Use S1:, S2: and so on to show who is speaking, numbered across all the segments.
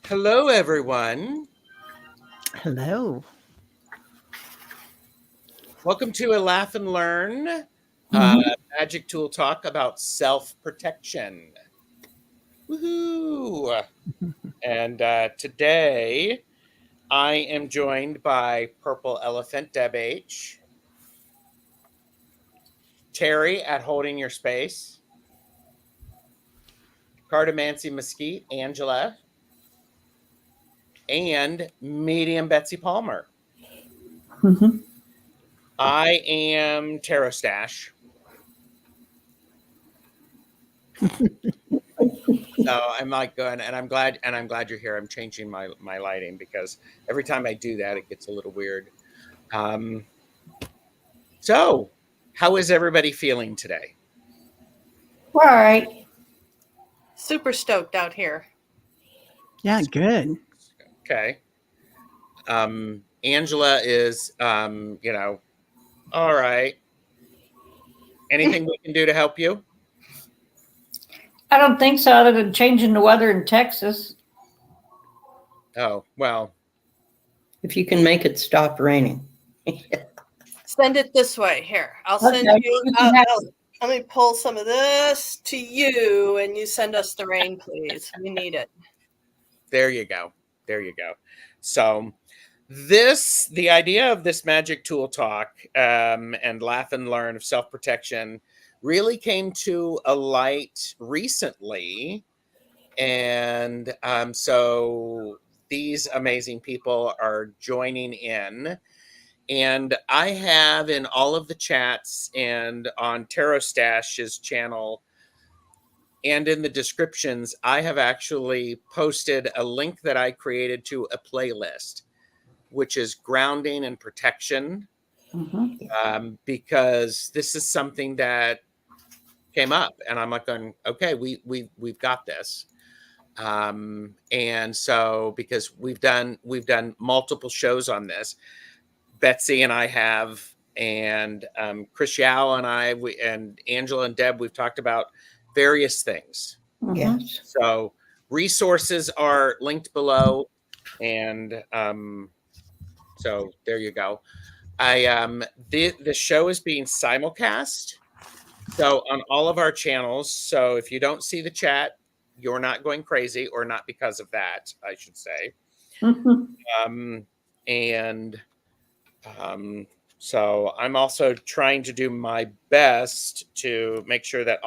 S1: Hello, everyone.
S2: Hello.
S1: Welcome to a Laugh and Learn magic tool talk about self-protection. Woohoo! And today I am joined by Purple Elephant Deb H, Teri at Holding Your Space, Cardamancy Mesquite, Angela, and Medium Betsy Palmer. I am Tarot Stash. So I'm like going, and I'm glad you're here. I'm changing my lighting because every time I do that, it gets a little weird. So how is everybody feeling today?
S3: All right.
S4: Super stoked out here.
S2: Yeah, good.
S1: Okay. Angela is, all right. Anything we can do to help you?
S3: I don't think so, other than changing the weather in Texas.
S1: Oh, well.
S5: If you can make it stop raining.
S4: Send it this way. Here, I'll send you. Let me pull some of this to you, and you send us the rain, please. We need it.
S1: There you go. There you go. So the idea of this magic tool talk and laugh and learn of self-protection really came to a light recently. And so these amazing people are joining in. And I have in all of the chats and on Tarot Stash's channel and in the descriptions, I have actually posted a link that I created to a playlist, which is grounding and protection, because this is something that came up, and I'm like going, okay, we've got this, and so because we've done multiple shows on this, Betsy and I have, and Chris Yao and I, and Angela and Deb, we've talked about various things.
S5: Yes.
S1: So resources are linked below, and so there you go. The show is being simulcast, so on all of our channels. So if you don't see the chat, you're not going crazy, or not because of that, I should say. So I'm also trying to do my best to make sure that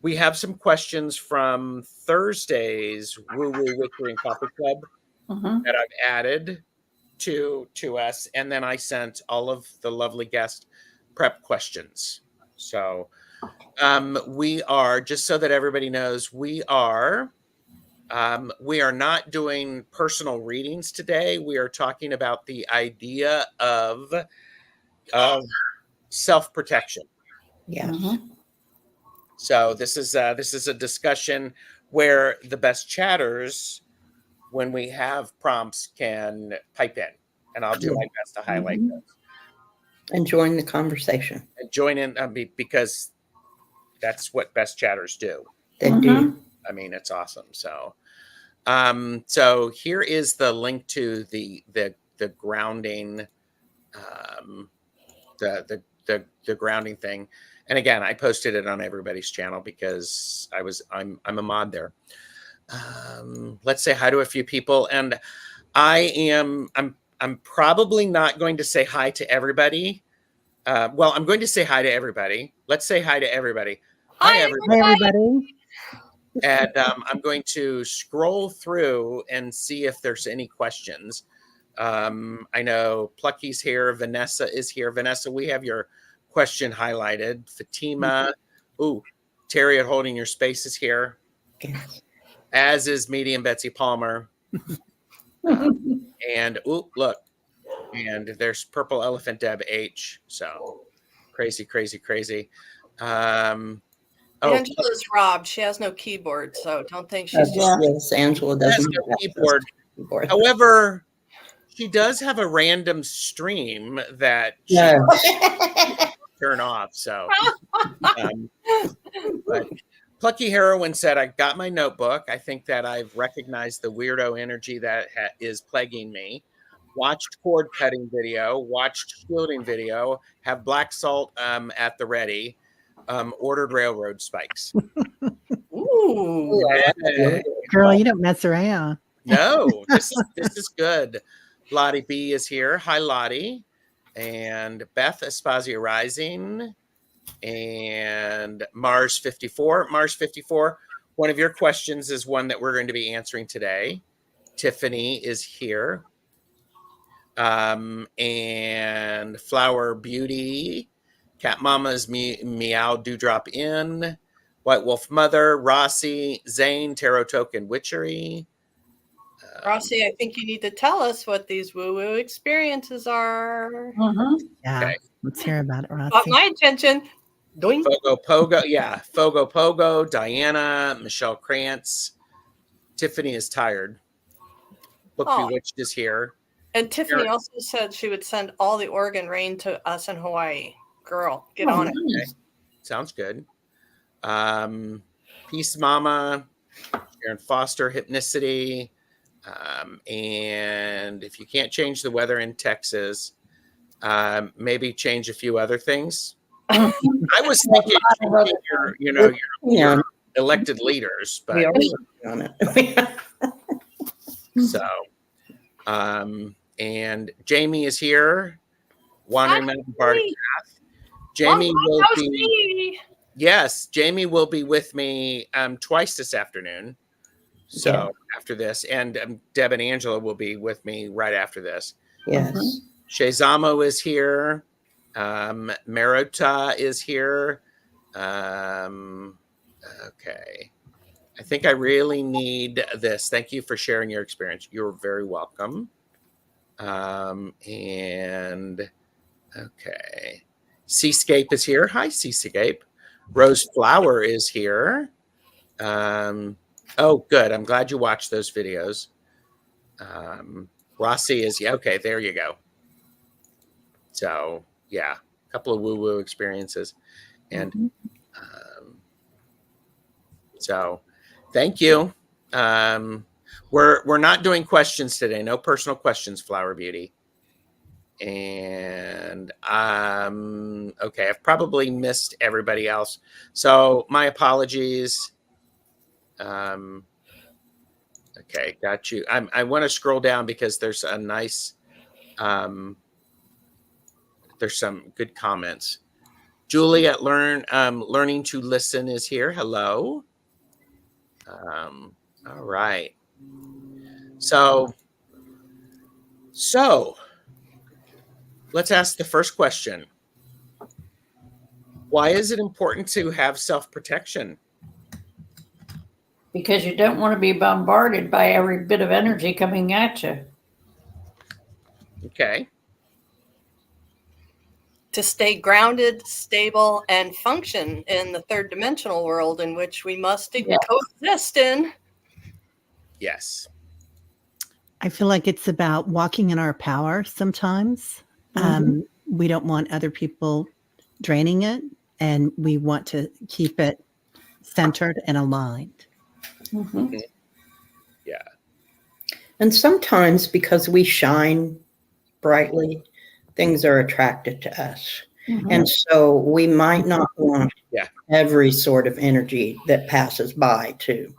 S1: we have some questions from Thursday's Woo Woo Wickery and Coffee Club that I've added to us, and then I sent all of the lovely guest prep questions. So we are, just so that everybody knows, we are not doing personal readings today. We are talking about the idea of self-protection.
S5: Yeah.
S1: So this is a discussion where the best chatters, when we have prompts, can pipe in, and I'll do my best to highlight those
S5: and join the conversation.
S1: and join in, because that's what best chatters do.
S5: They do.
S1: I mean, it's awesome. So, so here is the link to the grounding, the grounding thing. And again, I posted it on everybody's channel because I'm a mod there. Let's say hi to a few people, and I'm probably not going to say hi to everybody. Well, I'm going to say hi to everybody. Let's say hi to everybody. Hi everybody. And I'm going to scroll through and see if there's any questions. I know Plucky's here. Vanessa is here. Vanessa, we have your question highlighted. Fatima. Ooh, Teri at Holding Your Space is here.
S5: Yes.
S1: As is Medium Betsy Palmer. And ooh, look. And there's Purple Elephant Deb H. So crazy.
S4: Angela's robbed. She has no keyboard, so don't think she's just.
S5: Yes, Angela doesn't
S1: have a keyboard. However, she does have a random stream that she turn off. So, Plucky Heroine said, I got my notebook. I think that I've recognized the weirdo energy that is plaguing me. Watched cord cutting video, watched shielding video, have black salt at the ready, ordered railroad spikes.
S4: Ooh.
S1: Yeah.
S2: Girl, you don't mess around.
S1: No, this is good. Lottie B is here. Hi, Lottie. And Beth Espasia Rising. And Mars 54. Mars 54, one of your questions is one that we're going to be answering today. Tiffany is here. And Flower Beauty. Cat Mama's Meow Dewdrop In. White Wolf Mother. Rossi. Zane, Tarot Token Witchery.
S4: Rossi, I think you need to tell us what these woo-woo experiences are.
S2: Yeah.
S1: Okay.
S2: Let's hear about it,
S4: Got
S2: Rossi.
S4: my attention. Doink.
S1: Fogo Pogo, yeah. Fogo Pogo, Diana, Michelle Krantz. Tiffany is tired. Book
S4: Oh.
S1: Bewitched is here.
S4: And Tiffany
S1: Sure.
S4: also said she would send all the Oregon rain to us in Hawaii. Girl, get on it.
S5: Nice.
S1: Sounds good. Peace Mama, Sharon Foster, Hypnicity. And if you can't change the weather in Texas, maybe change a few other things. I was thinking changing your elected leaders,
S5: We are
S1: but
S5: working on it.
S1: so and Jamie is here. Wandering Mountain Bardic Path. Jamie will be Jamie will be with me twice this afternoon. So after this, and Deb and Angela will be with me right after this.
S5: Yes.
S1: Shezamo is here. Maruta is here. Okay. I think I really need this. Thank you for sharing your experience. You're very welcome. And okay. Seascape is here. Hi, Seascape. Rose Flower is here. Oh, good. I'm glad you watched those videos. Rossi is, okay, there you go. So, yeah, a couple of woo-woo experiences. And so, thank you. We're not doing questions today. No personal questions, Flower Beauty. And okay, I've probably missed everybody else. So my apologies. Okay, got you. I want to scroll down because there's a nice there's some good comments. Julie at Learning to Listen is here. Hello. All right. So let's ask the first question. Why is it important to have self-protection?
S3: Because you don't want to be bombarded by every bit of energy coming at you.
S1: Okay.
S4: To stay grounded, stable, and function in the third dimensional world in which we must coexist in.
S1: Yes.
S2: I feel like it's about walking in our power sometimes. We don't want other people draining it, and we want to keep it centered and aligned.
S1: Yeah.
S5: And sometimes because we shine brightly, things are attracted to us. And so we might not want every sort of energy that passes by to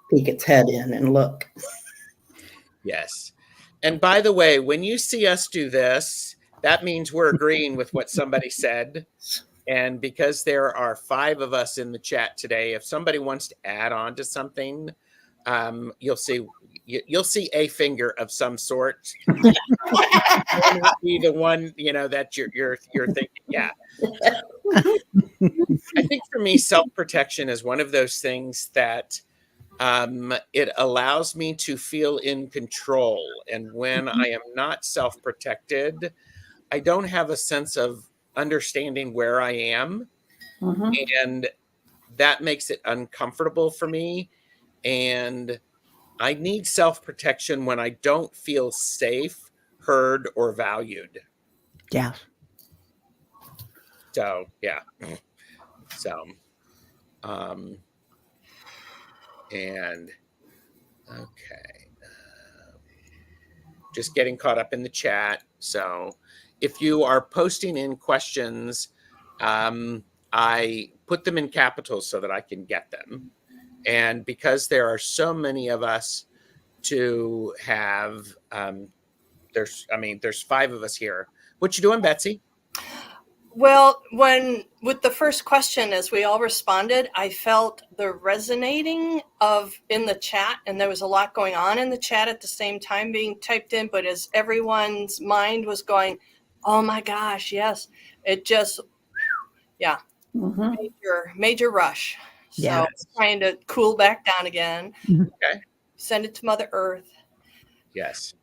S5: peek its head in and look.
S1: Yes. And by the way, when you see us do this, that means we're agreeing with what somebody said. And because there are 5 of us in the chat today, if somebody wants to add on to something, you'll see a finger of some sort. Be the one, that you're thinking. Yeah. I think for me, self-protection is one of those things that it allows me to feel in control. And when I am not self-protected, I don't have a sense of understanding where I am. And that makes it uncomfortable for me. And I need self-protection when I don't feel safe, heard, or valued.
S2: Yeah.
S1: So, yeah. So, And okay, just getting caught up in the chat. So if you are posting in questions, I put them in capitals so that I can get them. And because there are so many of us to have, there's 5 of us here. What you doing, Betsy?
S4: Well, with the first question, as we all responded, I felt the resonating in the chat, and there was a lot going on in the chat at the same time being typed in. But as everyone's mind was going, "Oh my gosh, yes!" It just, major rush.
S2: Yeah.
S4: So trying to cool back down again.
S1: Okay.
S4: Send it to Mother Earth.
S1: Yes.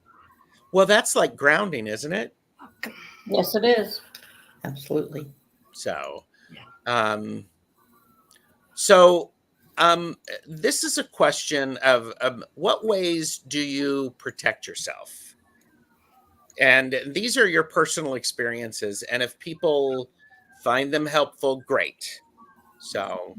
S1: Well, that's like grounding, isn't it?
S3: Yes, it is.
S5: Absolutely.
S1: So,
S4: Yeah.
S1: This is a question of what ways do you protect yourself? And these are your personal experiences. And if people find them helpful, great. So,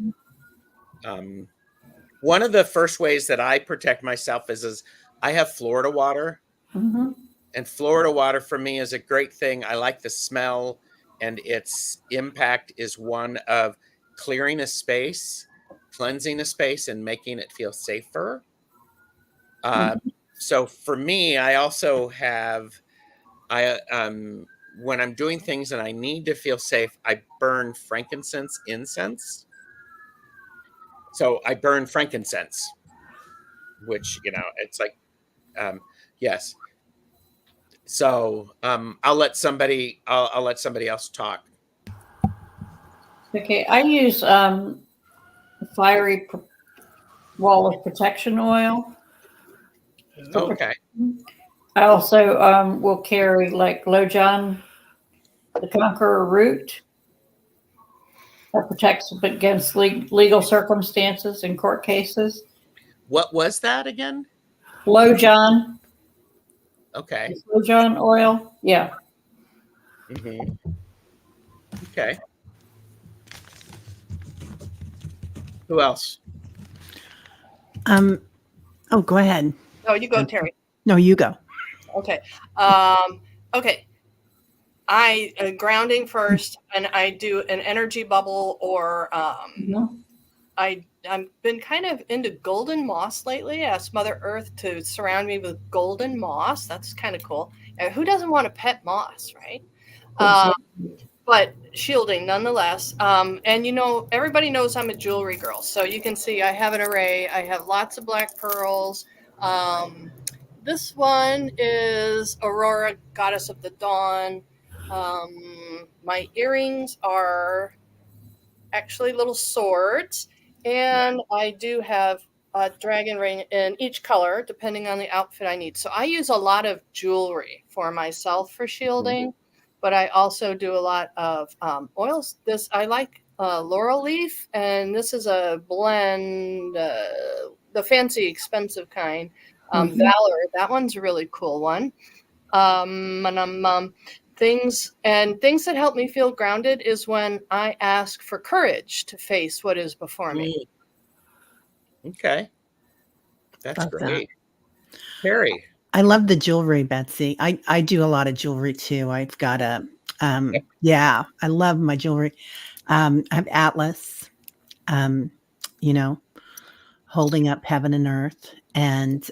S1: one of the first ways that I protect myself is I have Florida water.
S3: Mm-hmm.
S1: And Florida water for me is a great thing. I like the smell, and its impact is one of clearing a space, cleansing a space, and making it feel safer. So for me, I also have, when I'm doing things and I need to feel safe, I burn frankincense incense. So I burn frankincense, which, it's like, yes. So I'll let somebody else talk.
S3: Okay, I use fiery wall of protection oil.
S1: Okay.
S3: I also will carry like Low John, the Conqueror root. That protects against legal circumstances in court cases.
S1: What was that again?
S3: Low John.
S1: Okay.
S3: Low John oil. Yeah.
S1: Mm-hmm. Okay. Who else?
S2: Oh, go ahead.
S4: Oh, you go, Teri.
S2: No, you go.
S4: Okay. Okay. I grounding first, and I do an energy bubble, or I've been kind of into golden moss lately. I asked Mother Earth to surround me with golden moss. That's kind of cool. Who doesn't want to pet moss, right? But shielding nonetheless. And everybody knows I'm a jewelry girl, so you can see I have an array. I have lots of black pearls. This one is Aurora, goddess of the dawn. My earrings are actually little swords, and I do have a dragon ring in each color depending on the outfit I need. So I use a lot of jewelry for myself for shielding, but I also do a lot of oils. I like laurel leaf, and this is a blend, the fancy expensive kind. Valor, that one's a really cool one. Things that help me feel grounded is when I ask for courage to face what is before me.
S1: Okay. That's
S2: Love
S1: great. Teri.
S2: I love the jewelry, Betsy. I do a lot of jewelry too. I've got I love my jewelry. I have Atlas, holding up heaven and earth. And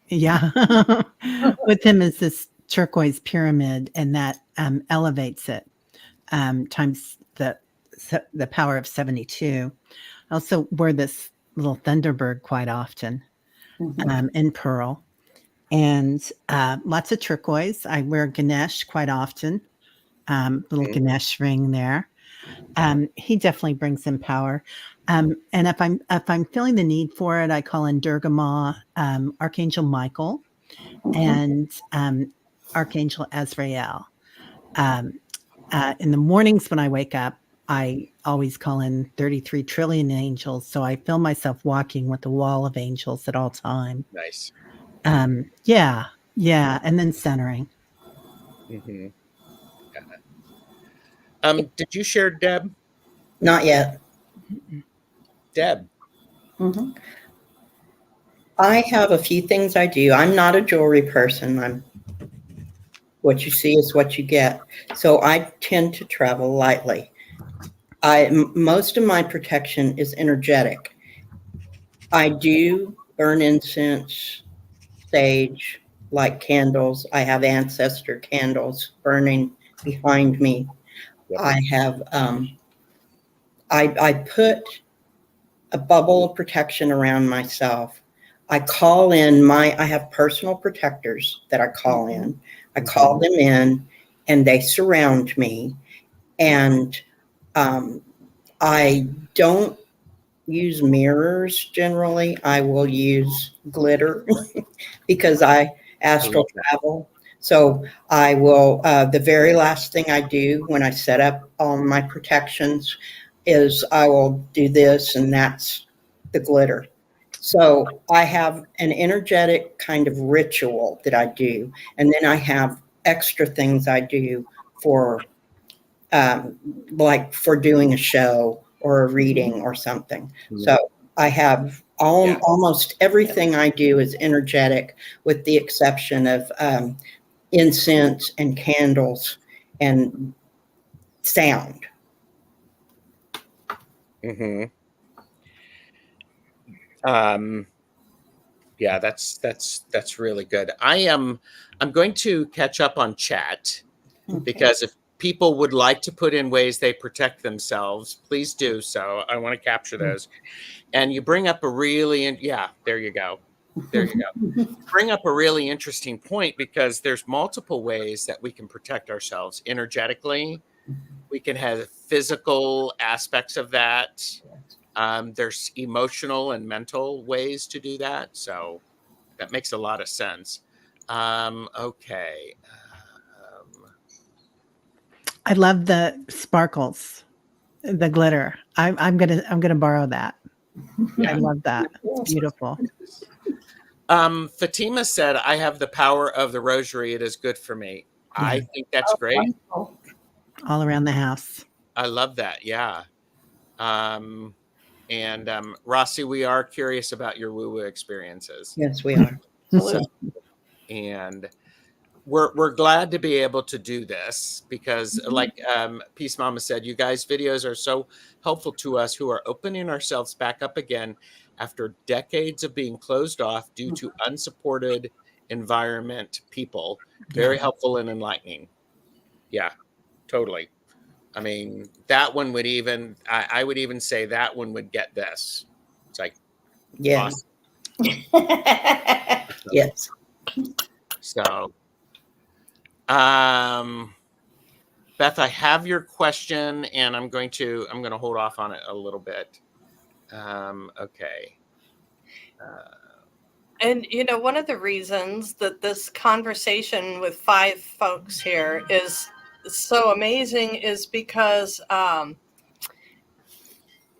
S2: with him is this turquoise pyramid, and that elevates it times the power of 72. I also wear this little Thunderbird quite often in pearl, and lots of turquoise. I wear Ganesh quite often, little Ganesh ring there. He definitely brings in power. And if I'm feeling the need for it, I call in Durga Ma, Archangel Michael, and Archangel Azrael. In the mornings when I wake up, I always call in 33 trillion angels. So I feel myself walking with the wall of angels at all time.
S1: Nice.
S2: Yeah. And then centering.
S1: Mm-hmm. Did you share Deb?
S5: Not yet.
S1: Deb.
S5: I have a few things I do. I'm not a jewelry person. What you see is what you get. So I tend to travel lightly. Most of my protection is energetic. I do burn incense, sage, light candles. I have ancestor candles burning behind me.
S1: Yep.
S5: I have I put a bubble of protection around myself. I have personal protectors that I call in. I call them in and they surround me. And I don't use mirrors generally. I will use glitter because I astral travel. So I will, the very last thing I do when I set up all my protections is I will do this, and that's the glitter. So I have an energetic kind of ritual that I do. And then I have extra things I do for, like for doing a show or a reading or something. So I have almost everything I do is energetic, with the exception of incense and candles and sound.
S1: Mm-hmm. Yeah, that's really good. I'm going to catch up on chat, because if people would like to put in ways they protect themselves, please do so. I want to capture those. And you bring up a really, there you go. There you go. Bring up a really interesting point, because there's multiple ways that we can protect ourselves energetically. We can have physical aspects of that. There's emotional and mental ways to do that. So that makes a lot of sense. Okay.
S2: I love the sparkles, the glitter. I'm gonna borrow that.
S1: Yeah.
S2: I love that. It's beautiful.
S1: Fatima said, "I have the power of the rosary. It is good for me." I think that's great.
S3: Wonderful.
S2: All around the house.
S1: I love that. Yeah. Rossi, we are curious about your woo-woo experiences.
S5: Yes, we are.
S1: So, and we're glad to be able to do this, because like Peace Mama said, you guys' videos are so helpful to us who are opening ourselves back up again after decades of being closed off due to unsupported environment people. Very helpful and enlightening. Yeah, totally. I mean, that one would even, I would even say that one would get this. It's like,
S5: yes.
S1: Awesome.
S5: Yes.
S1: So, Beth, I have your question, and I'm going to hold off on it a little bit. Okay.
S4: And one of the reasons that this conversation with 5 folks here is so amazing is because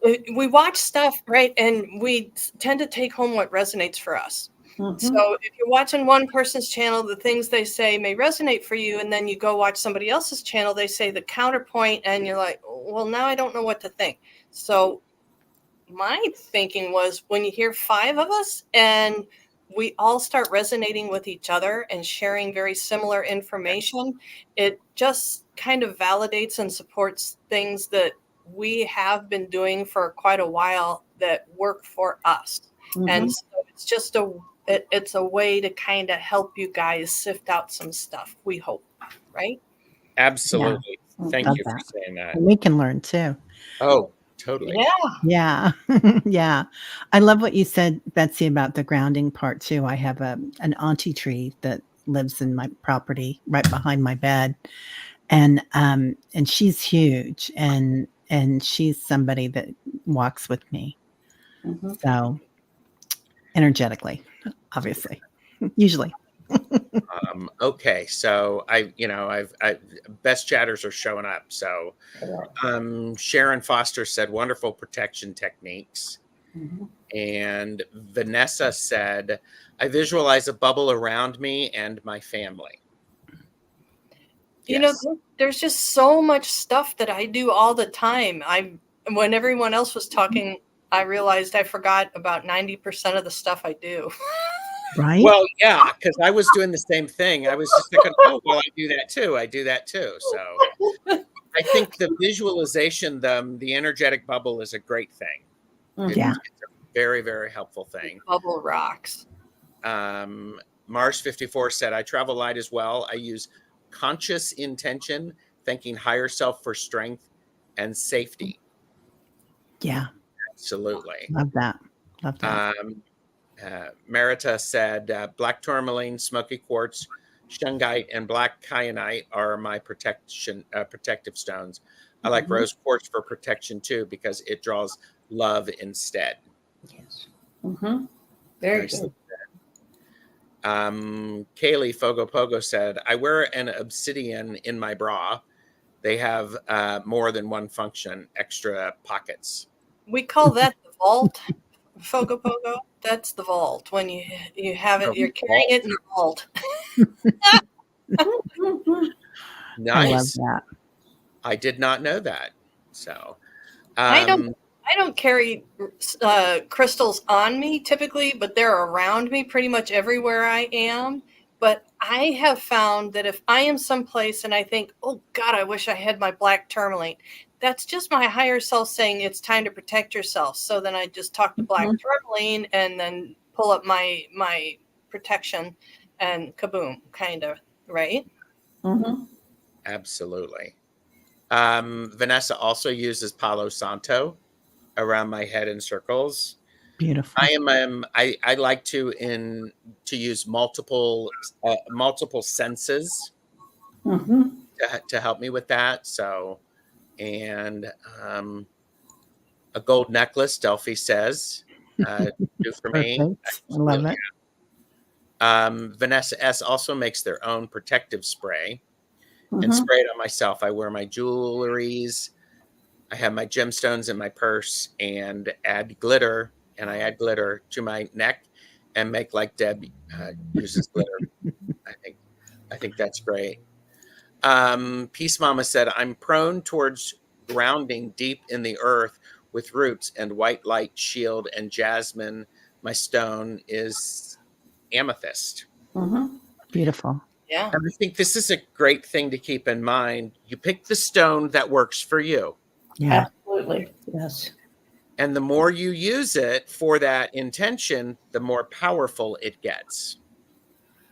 S4: we watch stuff, right? And we tend to take home what resonates for us. So if you're watching one person's channel, the things they say may resonate for you. And then you go watch somebody else's channel, they say the counterpoint, and you're like, well, now I don't know what to think. So my thinking was, when you hear 5 of us and we all start resonating with each other and sharing very similar information, it just kind of validates and supports things that we have been doing for quite a while that work for us. And so it's just it's a way to kind of help you guys sift out some stuff, we hope, right?
S1: Absolutely.
S2: Yeah.
S1: Thank
S2: Love
S1: you for
S2: that.
S1: saying that.
S2: We can learn too.
S1: Oh, totally.
S2: Yeah. Yeah. I love what you said, Betsy, about the grounding part too. I have an auntie tree that lives in my property right behind my bed. And she's huge, and she's somebody that walks with me. So energetically, obviously, usually.
S1: Okay, so best chatters are showing up. So Sharon Foster said wonderful protection techniques. And Vanessa said, I visualize a bubble around me and my family.
S4: There's just so much stuff that I do all the time. When everyone else was talking, I realized I forgot about 90% of the stuff I do.
S2: Right?
S1: Well, yeah, because I was doing the same thing. I was just thinking, oh, well, I do that too. So I think the visualization, the energetic bubble is a great thing.
S2: Yeah.
S1: It's a very, very helpful thing.
S4: Bubble rocks.
S1: Mars 54 said, I travel light as well. I use conscious intention, thanking higher self for strength and safety.
S2: Yeah.
S1: Absolutely.
S2: Love that. Love that.
S1: Marita said, black tourmaline, smoky quartz, shungite, and black kyanite are my protective stones. I like rose quartz for protection too, because it draws love instead.
S5: Yes.
S3: Very
S1: Nice.
S3: good.
S1: Kaylee Fogo Pogo said, I wear an obsidian in my bra. They have more than one function, extra pockets.
S4: We call that the vault, Fogo Pogo. That's the vault. When you have it, you're carrying it in the vault.
S1: Nice.
S2: I love that.
S1: I did not know that. So
S4: I don't carry crystals on me typically, but they're around me pretty much everywhere I am. But I have found that if I am someplace and I think, oh God, I wish I had my black tourmaline, that's just my higher self saying it's time to protect yourself. So then I just talk to black tourmaline and then pull up my protection and kaboom, kind of, right?
S1: Absolutely. Vanessa also uses Palo Santo around my head in circles.
S2: Beautiful.
S1: I like to use multiple senses to help me with that. So, and a gold necklace, Delphi says, do for me.
S2: Perfect. I love it.
S1: Vanessa S also makes their own protective spray and spray it on myself. I wear my jewelries. I have my gemstones in my purse and add glitter. And I add glitter to my neck and make like Deb uses glitter. I think that's great. Peace Mama said, I'm prone towards grounding deep in the earth with roots and white light shield and jasmine. My stone is amethyst.
S2: Beautiful.
S4: Yeah.
S1: And I think this is a great thing to keep in mind. You pick the stone that works for you.
S2: Yeah.
S3: Absolutely.
S5: Yes.
S1: And the more you use it for that intention, the more powerful it gets.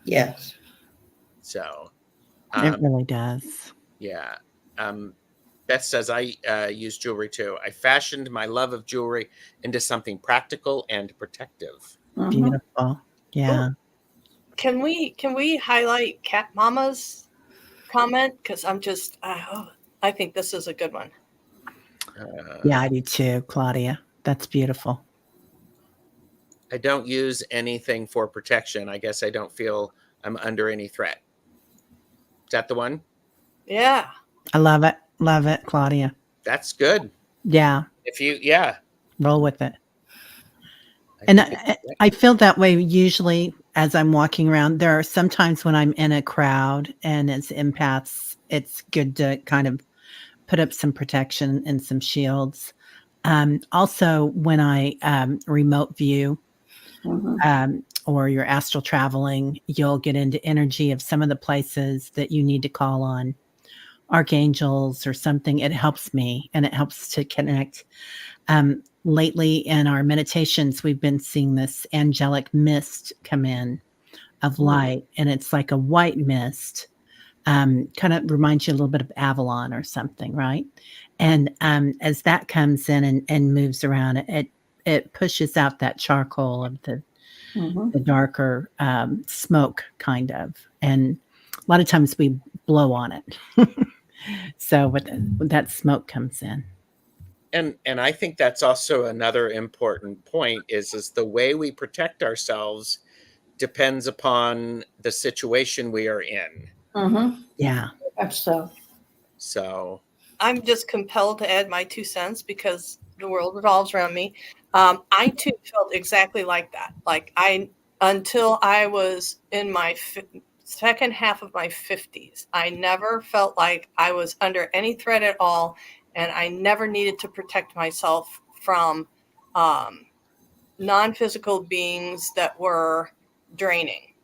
S5: Yes.
S1: So
S2: It really does.
S1: yeah. Beth says, I use jewelry too. I fashioned my love of jewelry into something practical and protective.
S2: Beautiful. Yeah.
S4: Ooh. Can we highlight Cat Mama's comment? Because I'm just, I think this is a good one.
S2: Yeah, I do too, Claudia. That's beautiful.
S1: I don't use anything for protection. I guess I don't feel I'm under any threat. Is that the one?
S4: Yeah.
S2: I love it. Love it, Claudia.
S1: That's good.
S2: Yeah. Roll with it. And I feel that way usually as I'm walking around. There are some times when I'm in a crowd and as empaths, it's good to kind of put up some protection and some shields. Also, when I remote view or you're astral traveling, you'll get into energy of some of the places that you need to call on archangels or something. It helps me and it helps to connect. Lately in our meditations, we've been seeing this angelic mist come in of light, and it's like a white mist. Kind of reminds you a little bit of Avalon or something, right? And as that comes in and moves around, it pushes out that charcoal of the darker smoke, kind of. And a lot of times we blow on it. So when that smoke comes in.
S1: And I think that's also another important point is the way we protect ourselves depends upon the situation we are in.
S2: Yeah.
S1: So
S4: I'm just compelled to add my 2 cents because the world revolves around me. I too felt exactly like that. Like until I was in my second half of my 50s, I never felt like I was under any threat at all. And I never needed to protect myself from non-physical beings that were draining.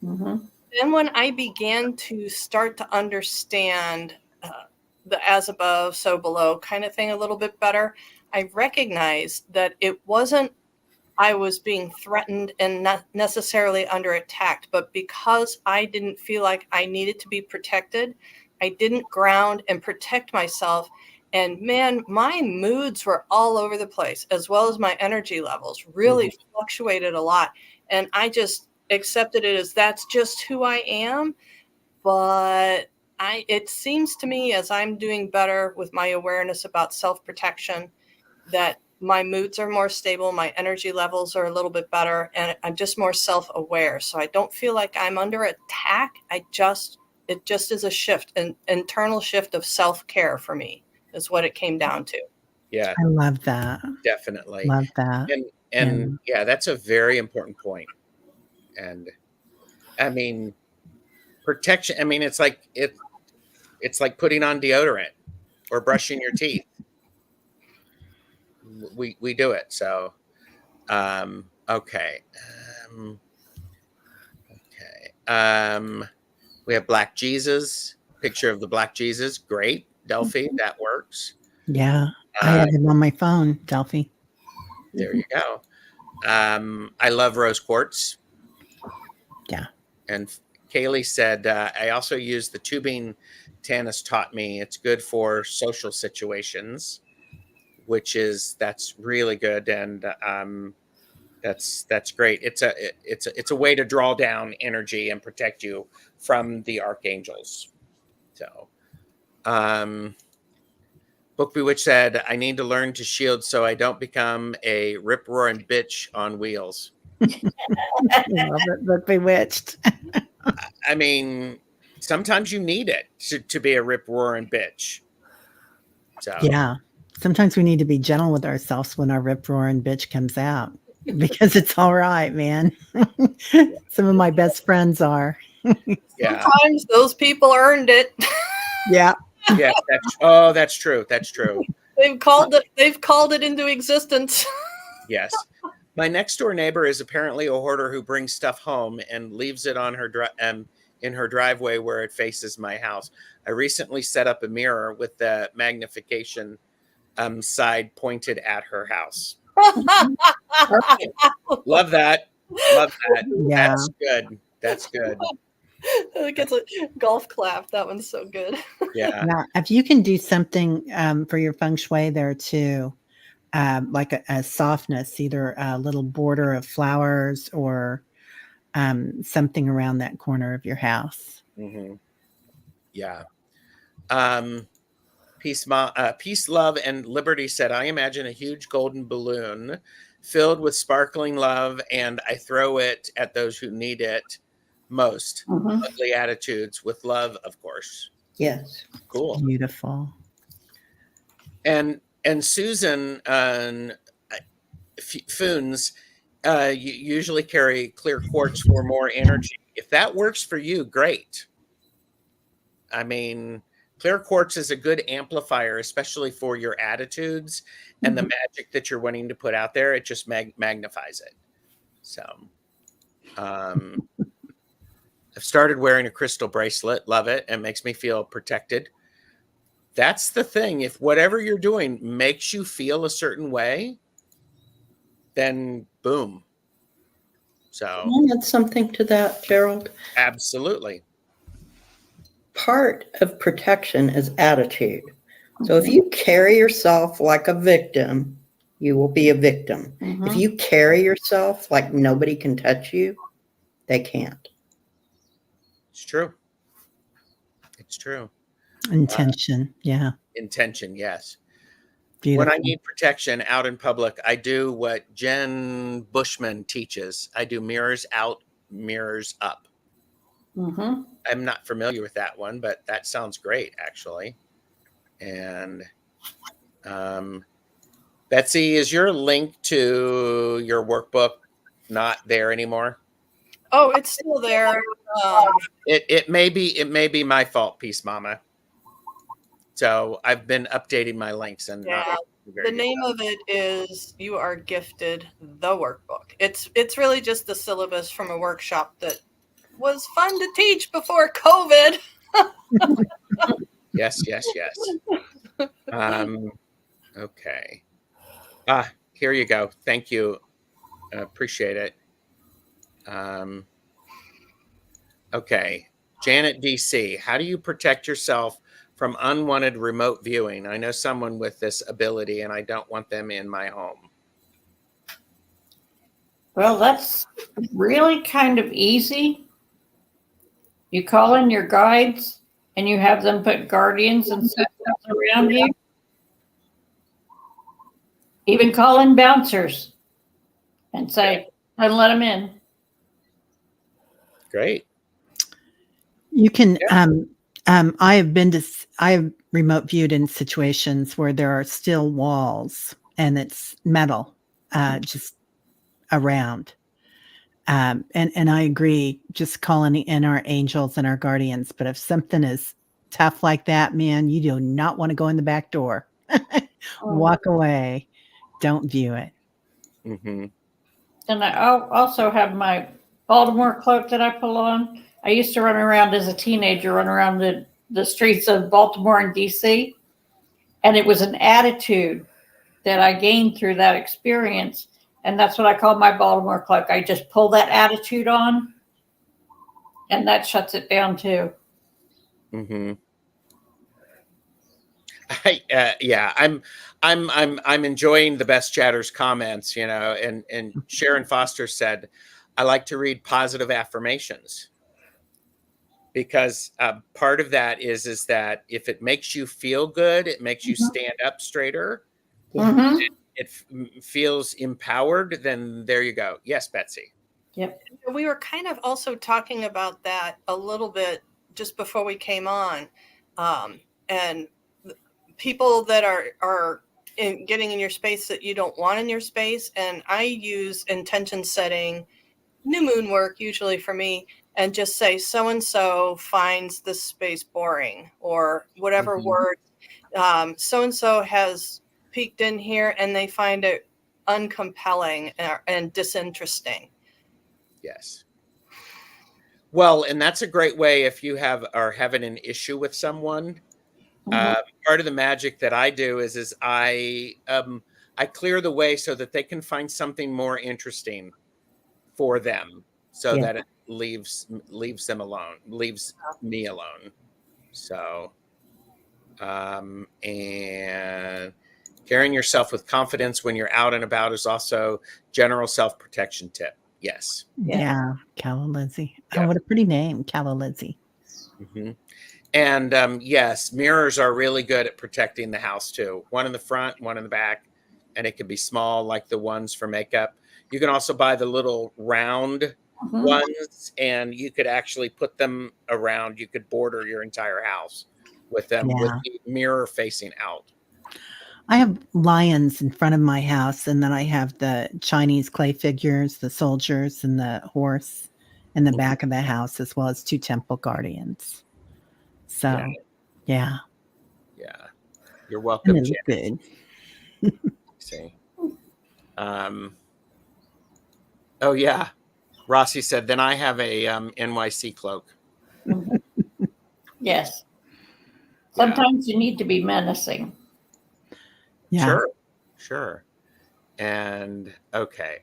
S3: Mm-hmm.
S4: Then when I began to start to understand the as above, so below kind of thing a little bit better, I recognized that it wasn't I was being threatened and not necessarily under attack, but because I didn't feel like I needed to be protected, I didn't ground and protect myself. And man, my moods were all over the place, as well as my energy levels really fluctuated a lot. And I just accepted it as that's just who I am. But it seems to me, as I'm doing better with my awareness about self-protection, that my moods are more stable, my energy levels are a little bit better, and I'm just more self-aware. So I don't feel like I'm under attack. It just is a shift, an internal shift of self-care for me is what it came down to.
S1: Yeah,
S2: I love that.
S1: definitely.
S2: Love that.
S1: And yeah, that's a very important point. And I mean, protection. I mean, it's like putting on deodorant or brushing your teeth. We do it. So, okay. We have Black Jesus, picture of the Black Jesus. Great. Delphi, that works.
S2: Yeah. I have him on my phone, Delphi.
S1: There you go. I love rose quartz.
S2: Yeah.
S1: And Kaylee said, I also use the tubing Tanis taught me. It's good for social situations, that's really good. And that's great. It's a way to draw down energy and protect you from the archangels. So, Book Bewitched said, I need to learn to shield so I don't become a rip roaring bitch on wheels.
S2: I love it. Book Bewitched.
S1: I mean, sometimes you need it to be a rip roaring bitch. So
S2: yeah. Sometimes we need to be gentle with ourselves when our rip roaring bitch comes out, because it's all right, man. Some of my best friends are.
S1: yeah.
S4: Sometimes those people earned it.
S2: Yeah.
S1: Yeah. That's true. That's true.
S4: They've called it into existence.
S1: Yes. My next door neighbor is apparently a hoarder who brings stuff home and leaves it on her in her driveway where it faces my house. I recently set up a mirror with the magnification side pointed at her house. Love that. Love that.
S2: Yeah.
S1: That's good. That's good.
S4: It gets a golf clap. That one's so good.
S1: Yeah.
S2: Yeah. If you can do something for your feng shui there too, like a softness, either a little border of flowers or something around that corner of your house.
S1: Mm-hmm. Yeah. Peace, Love, and Liberty said, I imagine a huge golden balloon filled with sparkling love, and I throw it at those who need it most. Lovely attitudes with love, of course.
S5: Yes.
S1: Cool.
S2: Beautiful.
S1: And Susan Foons, you usually carry clear quartz for more energy. If that works for you, great. I mean, clear quartz is a good amplifier, especially for your attitudes and the magic that you're wanting to put out there. It just magnifies it. So, I've started wearing a crystal bracelet. Love it. It makes me feel protected. That's the thing. If whatever you're doing makes you feel a certain way, then boom. So,
S5: Can I add something to that, Gerald?
S1: absolutely.
S5: Part of protection is attitude. So if you carry yourself like a victim, you will be a victim. If you carry yourself like nobody can touch you, they can't.
S1: It's true. It's true.
S2: Intention. Yeah.
S1: Intention, yes.
S2: Beautiful.
S1: When I need protection out in public, I do what Jen Bushman teaches. I do mirrors out, mirrors up. I'm not familiar with that one, but that sounds great, actually. And Betsy, is your link to your workbook not there anymore?
S4: Oh, it's still there.
S1: It may be my fault, Peace Mama. So I've been updating my links, and
S4: Yeah.
S1: Very
S4: the
S1: good
S4: name
S1: job.
S4: of it is You Are Gifted, the workbook. It's really just the syllabus from a workshop that was fun to teach before COVID.
S1: Yes. Okay. Here you go. Thank you. Appreciate it. Okay. Janet DC, how do you protect yourself from unwanted remote viewing? I know someone with this ability and I don't want them in my home.
S3: Well, that's really kind of easy. You call in your guides and you have them put guardians and systems around you. Even call in bouncers and say, and let them in.
S1: Great.
S2: You can, I have remote viewed in situations where there are still walls and it's metal, just around. And I agree, just calling in our angels and our guardians. But if something is tough like that, man, you do not want to go in the back door. Walk away. Don't view it.
S1: Mm-hmm.
S3: And I also have my Baltimore cloak that I pull on. I used to run around as a teenager, run around the streets of Baltimore and DC. And it was an attitude that I gained through that experience. And that's what I call my Baltimore cloak. I just pull that attitude on and that shuts it down too.
S1: Mm-hmm. Yeah, I'm enjoying the best chatters comments, and Sharon Foster said, I like to read positive affirmations because part of that is that if it makes you feel good, it makes you stand up straighter.
S3: Mm-hmm.
S1: It feels empowered. Then there you go. Yes, Betsy.
S3: Yep.
S4: We were kind of also talking about that a little bit just before we came on, and people that are getting in your space that you don't want in your space. And I use intention setting, new moon work usually for me, and just say so-and-so finds this space boring, or whatever word. So-and-so has peeked in here and they find it uncompelling and disinteresting.
S1: Yes. Well, and that's a great way if you are having an issue with someone. Part of the magic that I do is I clear the way so that they can find something more interesting for them, so that it leaves them alone, leaves me alone. So, and carrying yourself with confidence when you're out and about is also general self-protection tip. Yes.
S2: Yeah. Calla Lizzie.
S1: Yeah.
S2: Oh, what a pretty name. Calla Lizzie.
S1: Mm-hmm. And yes, mirrors are really good at protecting the house too. One in the front, one in the back, and it can be small like the ones for makeup. You can also buy the little round ones, and you could actually put them around. You could border your entire house with them with the mirror facing out.
S2: I have lions in front of my house, and then I have the Chinese clay figures, the soldiers, and the horse in the back of the house, as well as 2 temple guardians. So, yeah.
S1: You're welcome,
S2: And it
S1: Janet.
S2: good.
S1: See. Oh yeah. Rossi said, then I have a NYC cloak.
S3: Yes. Sometimes you need to be menacing.
S2: Yeah.
S1: Sure. And okay.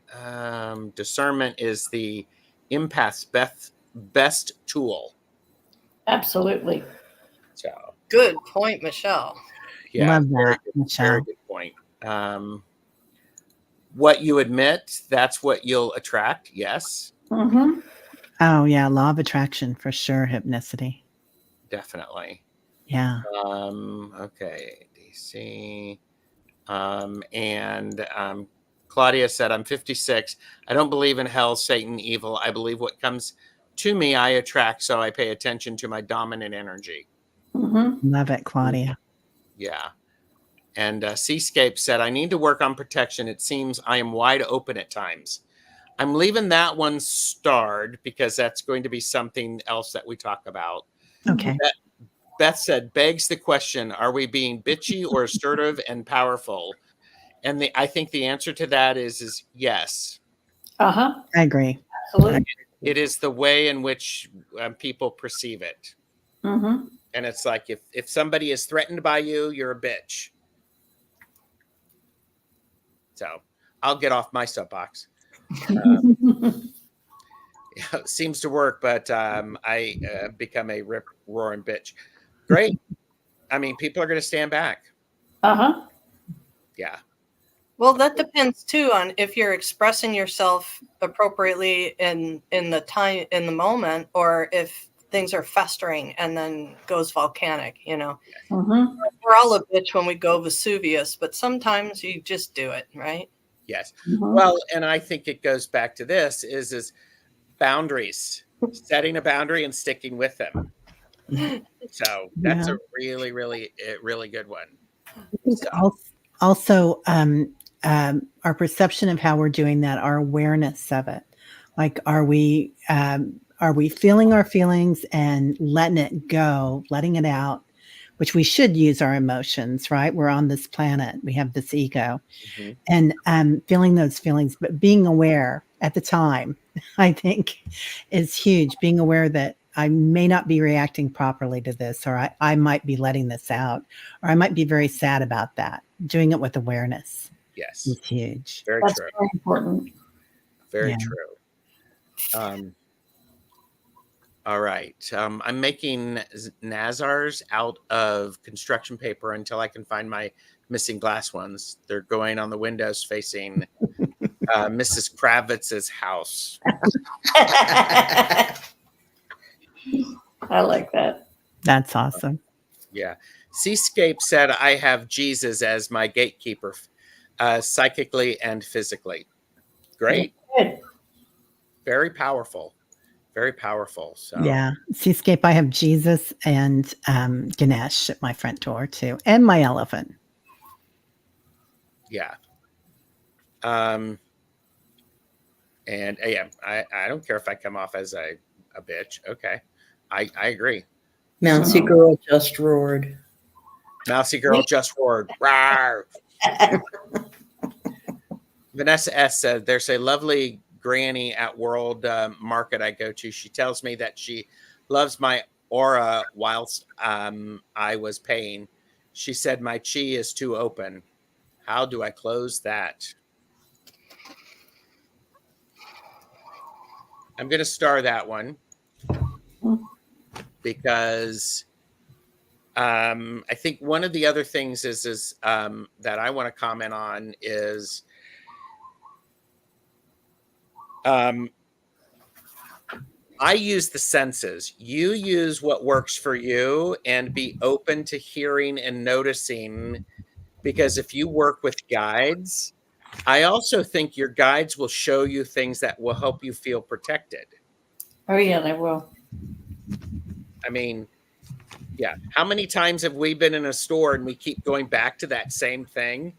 S1: Discernment is the empath's best tool.
S3: Absolutely.
S1: So
S4: good point, Michelle.
S1: Yeah.
S2: Love that, Michelle.
S1: Very good point. What you admit, that's what you'll attract. Yes.
S3: Mm-hmm.
S2: Oh, yeah. Law of attraction for sure. Hypnicity.
S1: Definitely.
S2: Yeah.
S1: Okay. DC. And Claudia said, I'm 56. I don't believe in hell, Satan, evil. I believe what comes to me, I attract. So I pay attention to my dominant energy.
S2: Love it, Claudia.
S1: Yeah. And Seascape said, I need to work on protection. It seems I am wide open at times. I'm leaving that one starred because that's going to be something else that we talk about.
S2: Okay.
S1: Beth said, begs the question, are we being bitchy or assertive and powerful And I think the answer to that is yes.
S3: I
S2: agree.
S3: Absolutely.
S1: It is the way in which people perceive it.
S3: Mm-hmm.
S1: And it's like, if somebody is threatened by you, you're a bitch. So I'll get off my soapbox. It seems to work, but I become a rip roaring bitch. Great. I mean, people are going to stand back. Yeah.
S4: Well, that depends too on if you're expressing yourself appropriately in the moment, or if things are festering and then goes volcanic. We're all a bitch when we go Vesuvius, but sometimes you just do it, right?
S1: Yes. Well, and I think it goes back to this is boundaries, setting a boundary and sticking with them. So that's a really, really, really good one.
S2: Also, our perception of how we're doing that, our awareness of it. Like, are we feeling our feelings and letting it go, letting it out, which we should use our emotions, right? We're on this planet. We have this ego. And feeling those feelings, but being aware at the time, I think, is huge. Being aware that I may not be reacting properly to this, or I might be letting this out, or I might be very sad about that. Doing it with awareness.
S1: Yes.
S2: Is huge.
S3: That's
S1: true.
S3: very important.
S1: Very true. All right. I'm making Nazars out of construction paper until I can find my missing glass ones. They're going on the windows facing Mrs. Kravitz's house.
S3: I like that.
S2: That's awesome.
S1: Yeah. Seascape said, I have Jesus as my gatekeeper, psychically and physically. Great.
S3: Good.
S1: Very powerful. Very powerful. So
S2: yeah. Seascape, I have Jesus and Ganesh at my front door too. And my elephant.
S1: Yeah. And yeah, I don't care if I come off as a bitch. Okay. I agree.
S5: Mousy girl just roared.
S1: Mousy girl just roared. Rawr. Vanessa S said, there's a lovely granny at World Market I go to. She tells me that she loves my aura whilst I was paying. She said my chi is too open. How do I close that? I'm going to star that one because I think one of the other things is that I want to comment on is I use the senses. You use what works for you and be open to hearing and noticing, because if you work with guides, I also think your guides will show you things that will help you feel protected.
S3: Oh, yeah, they will.
S1: I mean, yeah. How many times have we been in a store and we keep going back to that same thing?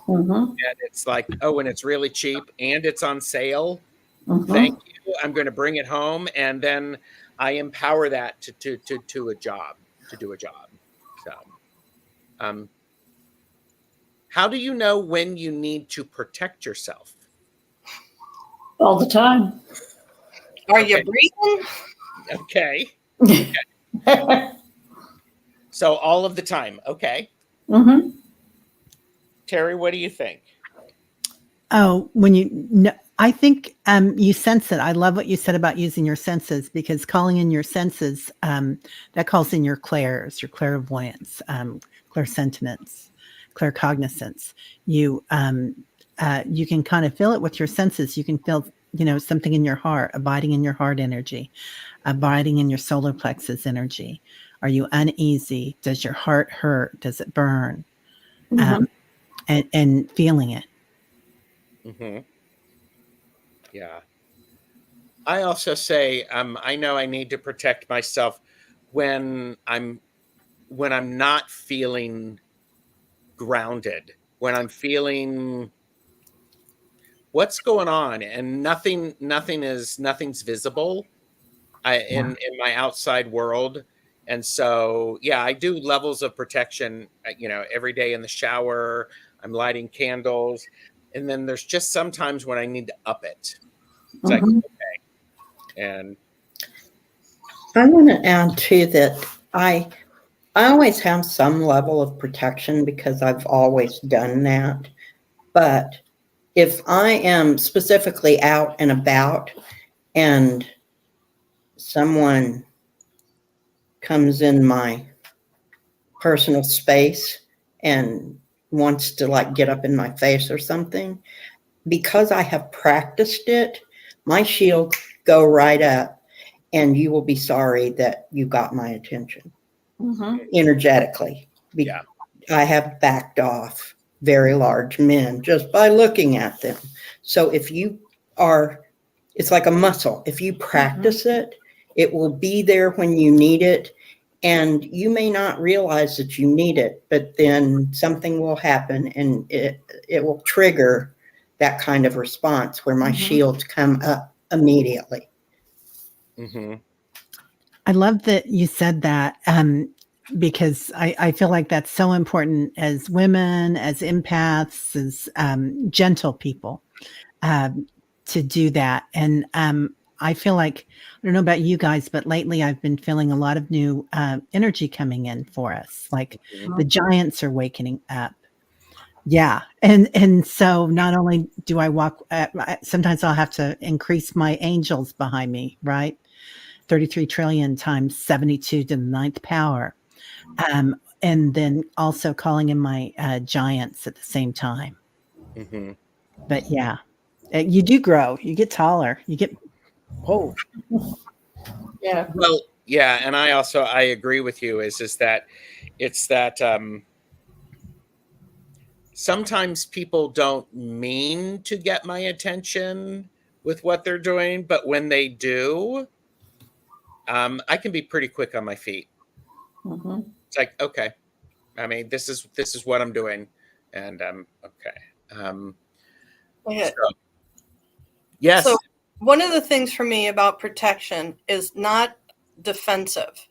S1: And it's like, oh, and it's really cheap and it's on sale. Thank you. I'm going to bring it home. And then I empower that to do a job. So, how do you know when you need to protect yourself?
S3: All the time.
S4: Are you breathing?
S1: Okay. So all of the time. Okay. Teri, what do you think?
S2: Oh, I think you sense it. I love what you said about using your senses, because calling in your senses, that calls in your clairs, your clairvoyance, clairsentience, claircognizance. You can kind of feel it with your senses. You can feel, something in your heart, abiding in your heart energy, abiding in your solar plexus energy. Are you uneasy? Does your heart hurt? Does it burn? And feeling it.
S1: Yeah. I also say, I know I need to protect myself when I'm not feeling grounded, when I'm feeling what's going on and nothing's visible in my outside world. And so, yeah, I do levels of protection, every day in the shower. I'm lighting candles. And then there's just sometimes when I need to up it. It's like, okay. And
S5: I want to add too that I always have some level of protection because I've always done that. But if I am specifically out and about and someone comes in my personal space and wants to like get up in my face or something, because I have practiced it, my shields go right up and you will be sorry that you got my attention energetically.
S1: yeah.
S5: I have backed off very large men just by looking at them. So if you are, it's like a muscle. If you practice it, it will be there when you need it. And you may not realize that you need it, but then something will happen and it will trigger that kind of response where my shields come up immediately.
S2: I love that you said that, because I feel like that's so important as women, as empaths, as gentle people, to do that. And I feel like, I don't know about you guys, but lately I've been feeling a lot of new energy coming in for us. Like the giants are wakening up. Yeah. And so not only do I walk, sometimes I'll have to increase my angels behind me, right? 33 trillion times 72 to the ninth power. And then also calling in my giants at the same time. But yeah, you do grow, you get taller, you get, whoa.
S3: Yeah.
S1: Well, yeah. And I agree with you is that it's that, sometimes people don't mean to get my attention with what they're doing, but when they do, I can be pretty quick on my feet. It's like, okay, I mean, this is what I'm doing, and okay.
S4: Okay.
S1: So, yes.
S4: So one of the things for me about protection is not defensive.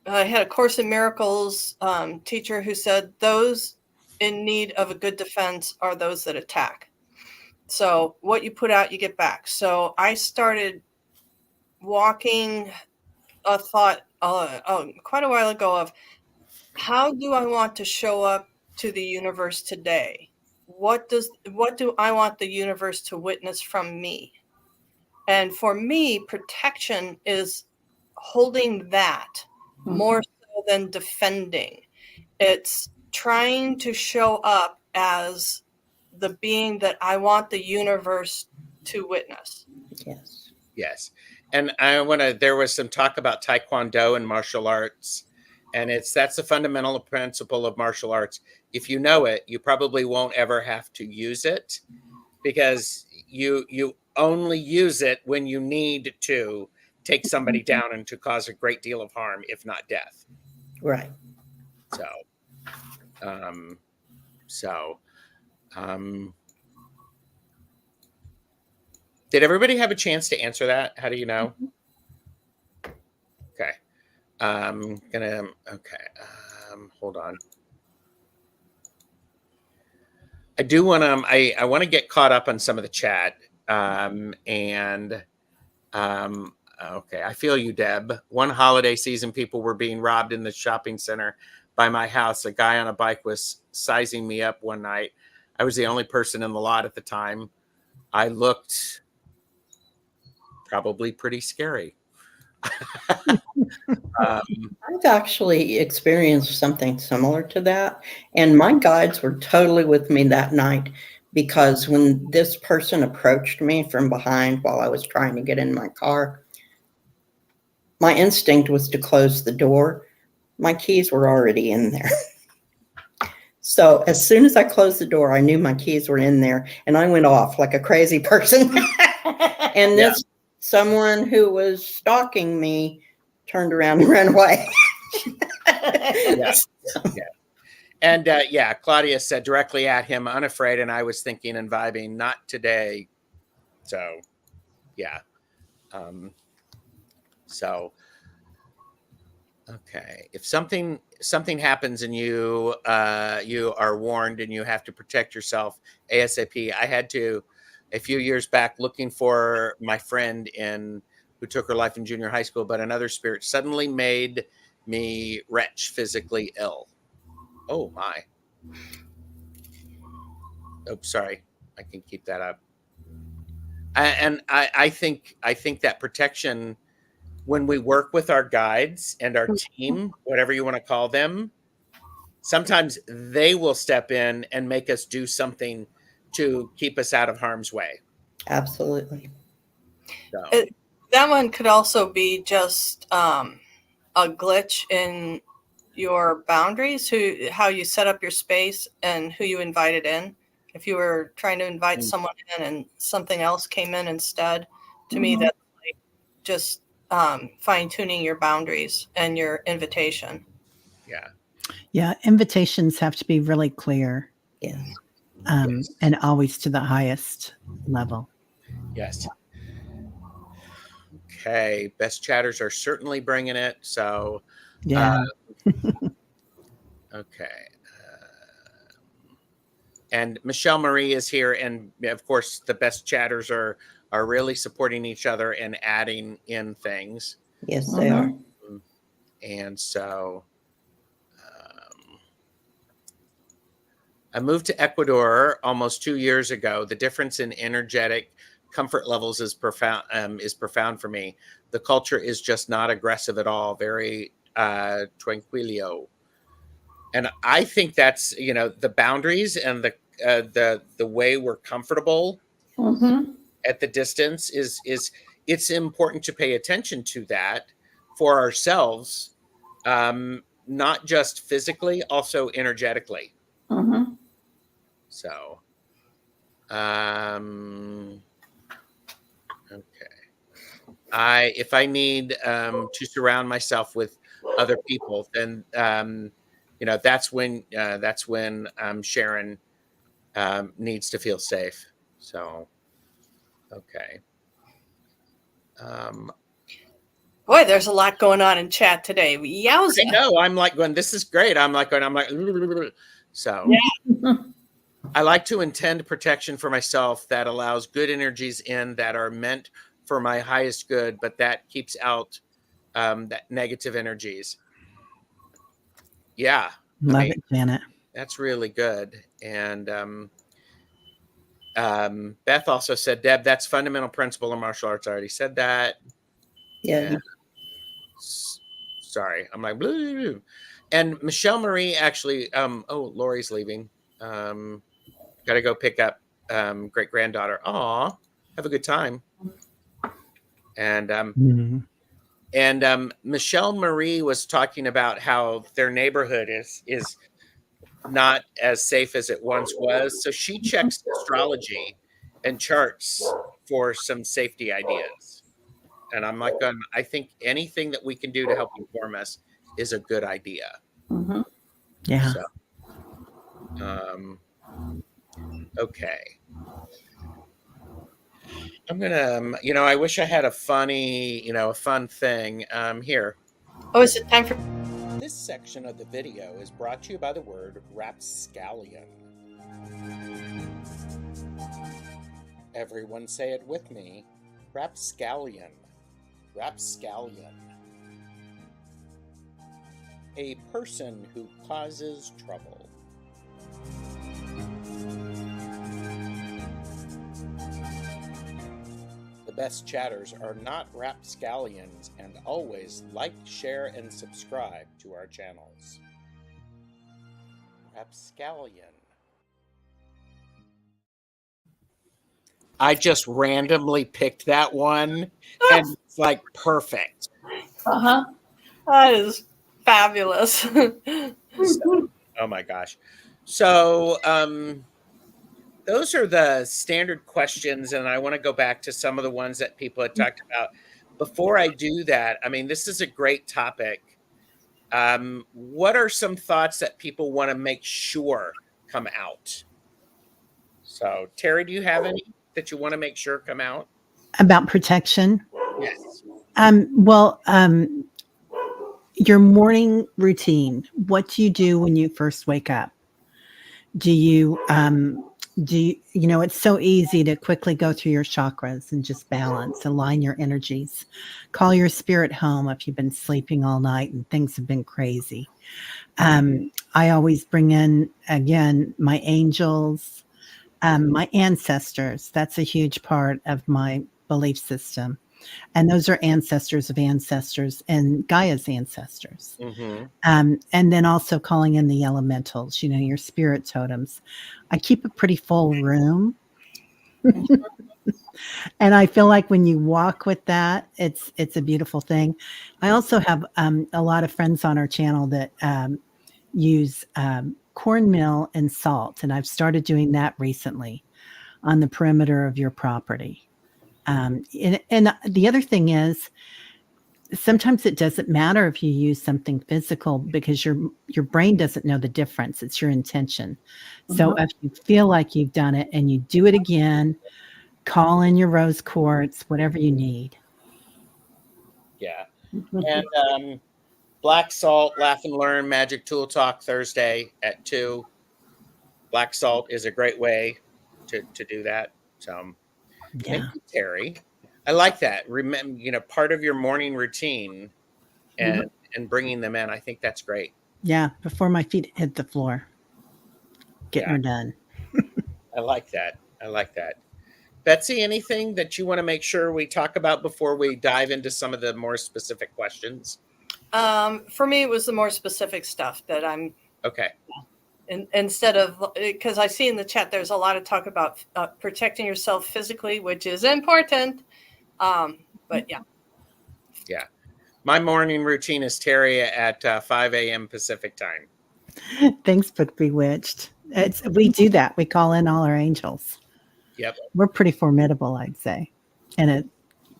S4: I had a Course in Miracles teacher who said those in need of a good defense are those that attack. So what you put out, you get back. So I started walking a thought quite a while ago of how do I want to show up to the universe today? What do I want the universe to witness from me? And for me, protection is holding that more so than defending. It's trying to show up as the being that I want the universe to witness.
S5: Yes.
S1: Yes. And there was some talk about Taekwondo and martial arts. And that's the fundamental principle of martial arts. If you know it, you probably won't ever have to use it because you only use it when you need to take somebody down and to cause a great deal of harm, if not death.
S5: Right.
S1: Did everybody have a chance to answer that? How do you know? Okay. Hold on. I do want to, I want to get caught up on some of the chat. Okay. I feel you, Deb. One holiday season, people were being robbed in the shopping center by my house. A guy on a bike was sizing me up one night. I was the only person in the lot at the time. I looked probably pretty scary.
S5: I've actually experienced something similar to that. And my guides were totally with me that night because when this person approached me from behind while I was trying to get in my car, my instinct was to close the door. My keys were already in there. So as soon as I closed the door, I knew my keys were in there and I went off like a crazy person. And this someone who was stalking me turned around and ran away.
S1: Yeah. And Claudia said directly at him, unafraid. And I was thinking and vibing, not today. So, yeah. Okay. If something happens and you are warned and you have to protect yourself ASAP. I had to a few years back looking for my friend who took her life in junior high school, but another spirit suddenly made me wretch, physically ill. Oh my. Oh, sorry. I can keep that up. I think that protection, when we work with our guides and our team, whatever you want to call them, sometimes they will step in and make us do something to keep us out of harm's way.
S5: Absolutely.
S1: So.
S4: That one could also be just a glitch in your boundaries, how you set up your space and who you invited in. If you were trying to invite someone in and something else came in instead, to me, that's like just fine-tuning your boundaries and your invitation.
S1: Yeah.
S2: Yeah. Invitations have to be really clear.
S5: Yes.
S1: Yes.
S2: And always to the highest level.
S1: Yes. Okay. Best chatters are certainly bringing it. So,
S2: Yeah.
S1: Okay. And Michelle Marie is here. And of course, the best chatters are really supporting each other and adding in things.
S5: Yes, they are.
S1: And so I moved to Ecuador almost 2 years ago. The difference in energetic comfort levels is profound for me. The culture is just not aggressive at all. Very tranquilio. And I think that's, the boundaries and the way we're comfortable at the distance is it's important to pay attention to that for ourselves, not just physically, also energetically. So, okay. If I need to surround myself with other people, then that's when Sharon needs to feel safe. So, okay.
S4: Boy, there's a lot going on in chat today. Yowza.
S1: I know. I'm like going, this is great. I'm like, so yeah. I like to intend protection for myself that allows good energies in that are meant for my highest good, but that keeps out that negative energies. Yeah.
S2: Love it, Janet.
S1: That's really good. And Beth also said, Deb, that's fundamental principle in martial arts. I already said that.
S5: Yeah.
S1: Sorry. I'm like, blah, blah, blah. And Michelle Marie actually, Lori's leaving. Got to go pick up great granddaughter. Aw, have a good time. And Michelle Marie was talking about how their neighborhood is not as safe as it once was. So she checks astrology and charts for some safety ideas. And I'm like, I think anything that we can do to help inform us is a good idea.
S2: Yeah.
S1: So, okay. I'm gonna, I wish I had a funny, a fun thing here.
S4: Oh, is it time for?
S1: This section of the video is brought to you by the word rapscallion. Everyone say it with me. Rapscallion. Rapscallion. A person who causes trouble. The best chatters are not rapscallions, and always like, share, and subscribe to our channels. Rapscallion. I just randomly picked that one, and it's like perfect.
S4: That is fabulous.
S1: So, oh my gosh. So, those are the standard questions, and I want to go back to some of the ones that people had talked about. Before I do that, this is a great topic. What are some thoughts that people want to make sure come out? So, Teri, do you have any that you want to make sure come out?
S2: About protection?
S1: Yes.
S2: your morning routine. What do you do when you first wake up? Do you, it's so easy to quickly go through your chakras and just balance, align your energies, call your spirit home if you've been sleeping all night and things have been crazy. I always bring in, again, my angels, my ancestors. That's a huge part of my belief system. And those are ancestors of ancestors and Gaia's ancestors.
S1: Mm-hmm.
S2: And then also calling in the elementals, your spirit totems. I keep a pretty full room. And I feel like when you walk with that, it's a beautiful thing. I also have a lot of friends on our channel that use cornmeal and salt. And I've started doing that recently on the perimeter of your property. And the other thing is, sometimes it doesn't matter if you use something physical because your brain doesn't know the difference. It's your intention. So if you feel like you've done it and you do it again, call in your rose quartz, whatever you need.
S1: Yeah. And Black Salt, Laugh and Learn, Magic Tool Talk Thursday at 2. Black Salt is a great way to do that. So thank you, Teri. I like that. Remember, part of your morning routine and bringing them in. I think that's great.
S2: Yeah, before my feet hit the floor, getting her done.
S1: I like that. Betsy, anything that you want to make sure we talk about before we dive into some of the more specific questions?
S4: For me, it was the more specific stuff that I'm
S1: okay.
S4: Instead of, because I see in the chat there's a lot of talk about protecting yourself physically, which is important. But
S1: yeah, my morning routine is Teri at 5 a.m. Pacific time.
S2: Thanks, Book Bewitched. We do that. We call in all our angels.
S1: Yep.
S2: We're pretty formidable, I'd say, in a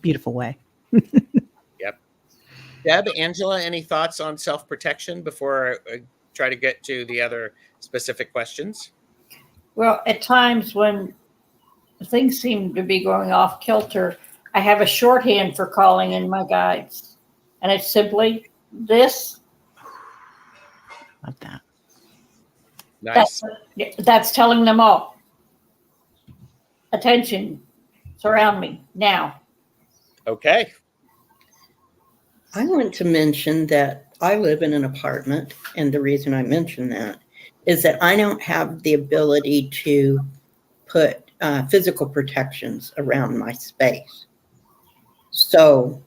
S2: beautiful way.
S1: Yep. Deb, Angela, any thoughts on self-protection before I try to get to the other specific questions?
S3: Well, at times when things seem to be going off kilter, I have a shorthand for calling in my guides. And it's simply this.
S2: Love that.
S1: Nice.
S3: That's telling them all. Attention, surround me now.
S1: Okay.
S5: I want to mention that I live in an apartment, and the reason I mention that is that I don't have the ability to put physical protections around my space. So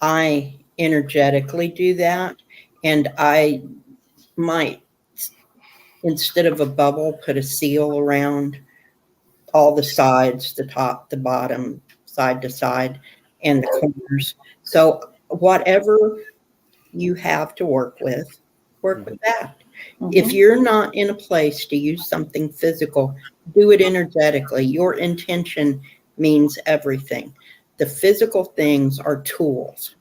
S5: I energetically do that, and I might, instead of a bubble, put a seal around all the sides, the top, the bottom, side to side, and the corners. So whatever you have to work with that. If you're not in a place to use something physical, do it energetically. Your intention means everything. The physical things are tools,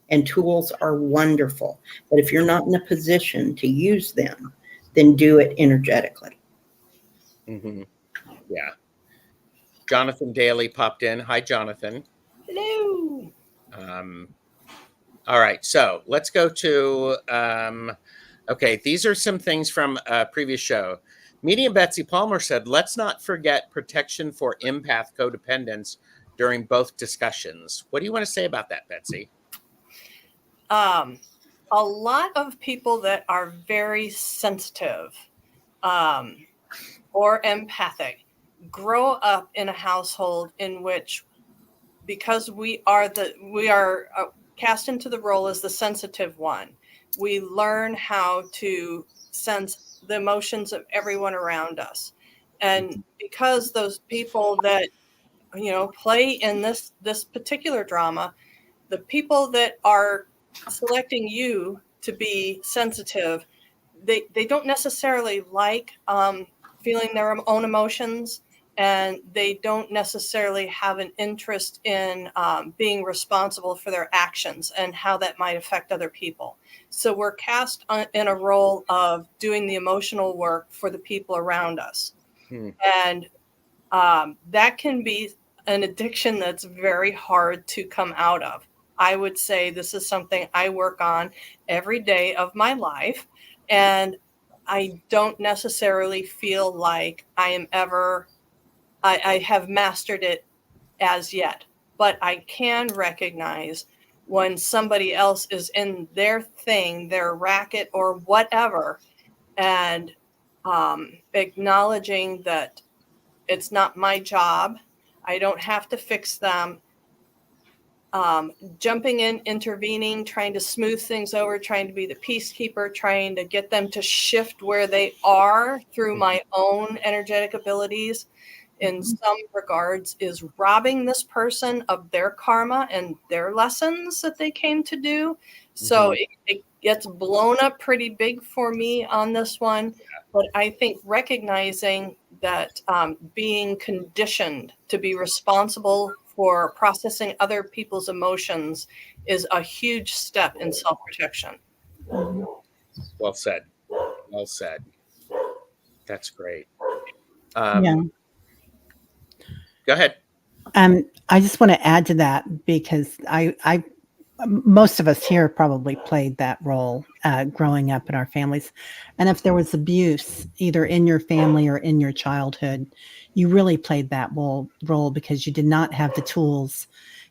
S5: and tools are wonderful. But if you're not in a position to use them, then do it energetically.
S1: Yeah. Jonathan Daly popped in. Hi, Jonathan.
S4: Hello.
S1: All right, so let's go to, okay, these are some things from a previous show. Medium Betsy Palmer said, let's not forget protection for empath codependence during both discussions. What do you want to say about that, Betsy?
S4: A lot of people that are very sensitive or empathic grow up in a household in which, because we are cast into the role as the sensitive one, we learn how to sense the emotions of everyone around us. And because those people that play in this particular drama, the people that are selecting you to be sensitive, they don't necessarily like feeling their own emotions, and they don't necessarily have an interest in being responsible for their actions and how that might affect other people. So we're cast in a role of doing the emotional work for the people around us. And that can be an addiction that's very hard to come out of. I would say this is something I work on every day of my life. And I don't necessarily feel like I have mastered it as yet, but I can recognize when somebody else is in their thing, their racket or whatever, and acknowledging that it's not my job. I don't have to fix them. Jumping in, intervening, trying to smooth things over, trying to be the peacekeeper, trying to get them to shift where they are through my own energetic abilities in some regards is robbing this person of their karma and their lessons that they came to do. So it gets blown up pretty big for me on this one. But I think recognizing that being conditioned to be responsible for processing other people's emotions is a huge step in self-protection.
S1: Well said. Well said. That's great.
S2: Yeah.
S1: Go ahead.
S2: I just want to add to that because I most of us here probably played that role growing up in our families. And if there was abuse, either in your family or in your childhood, you really played that role because you did not have the tools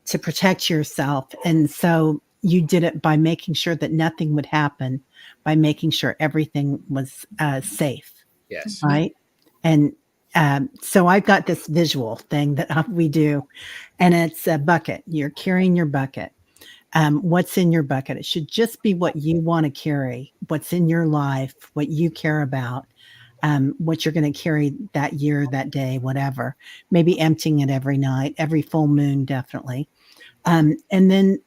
S2: to protect yourself. And so you did it by making sure that nothing would happen, by making sure everything was safe.
S1: Yes.
S2: Right. And so I've got this visual thing that we do, and it's a bucket. You're carrying your bucket. What's in your bucket? It should just be what you want to carry, what's in your life, what you care about, what you're going to carry that year, that day, whatever. Maybe emptying it every night, every full moon, definitely. And then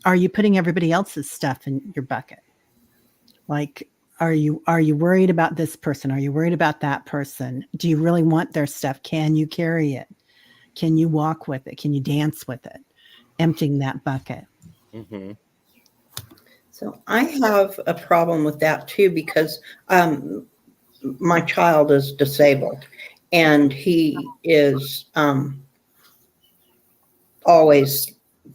S2: are you putting everybody else's stuff in your bucket? Like, are you worried about this person? Are you worried about that person? Do you really want their stuff? Can you carry it? Can you walk with it? Can you dance with it? Emptying that bucket.
S1: Mm-hmm.
S5: So I have a problem with that too, because my child is disabled and he is always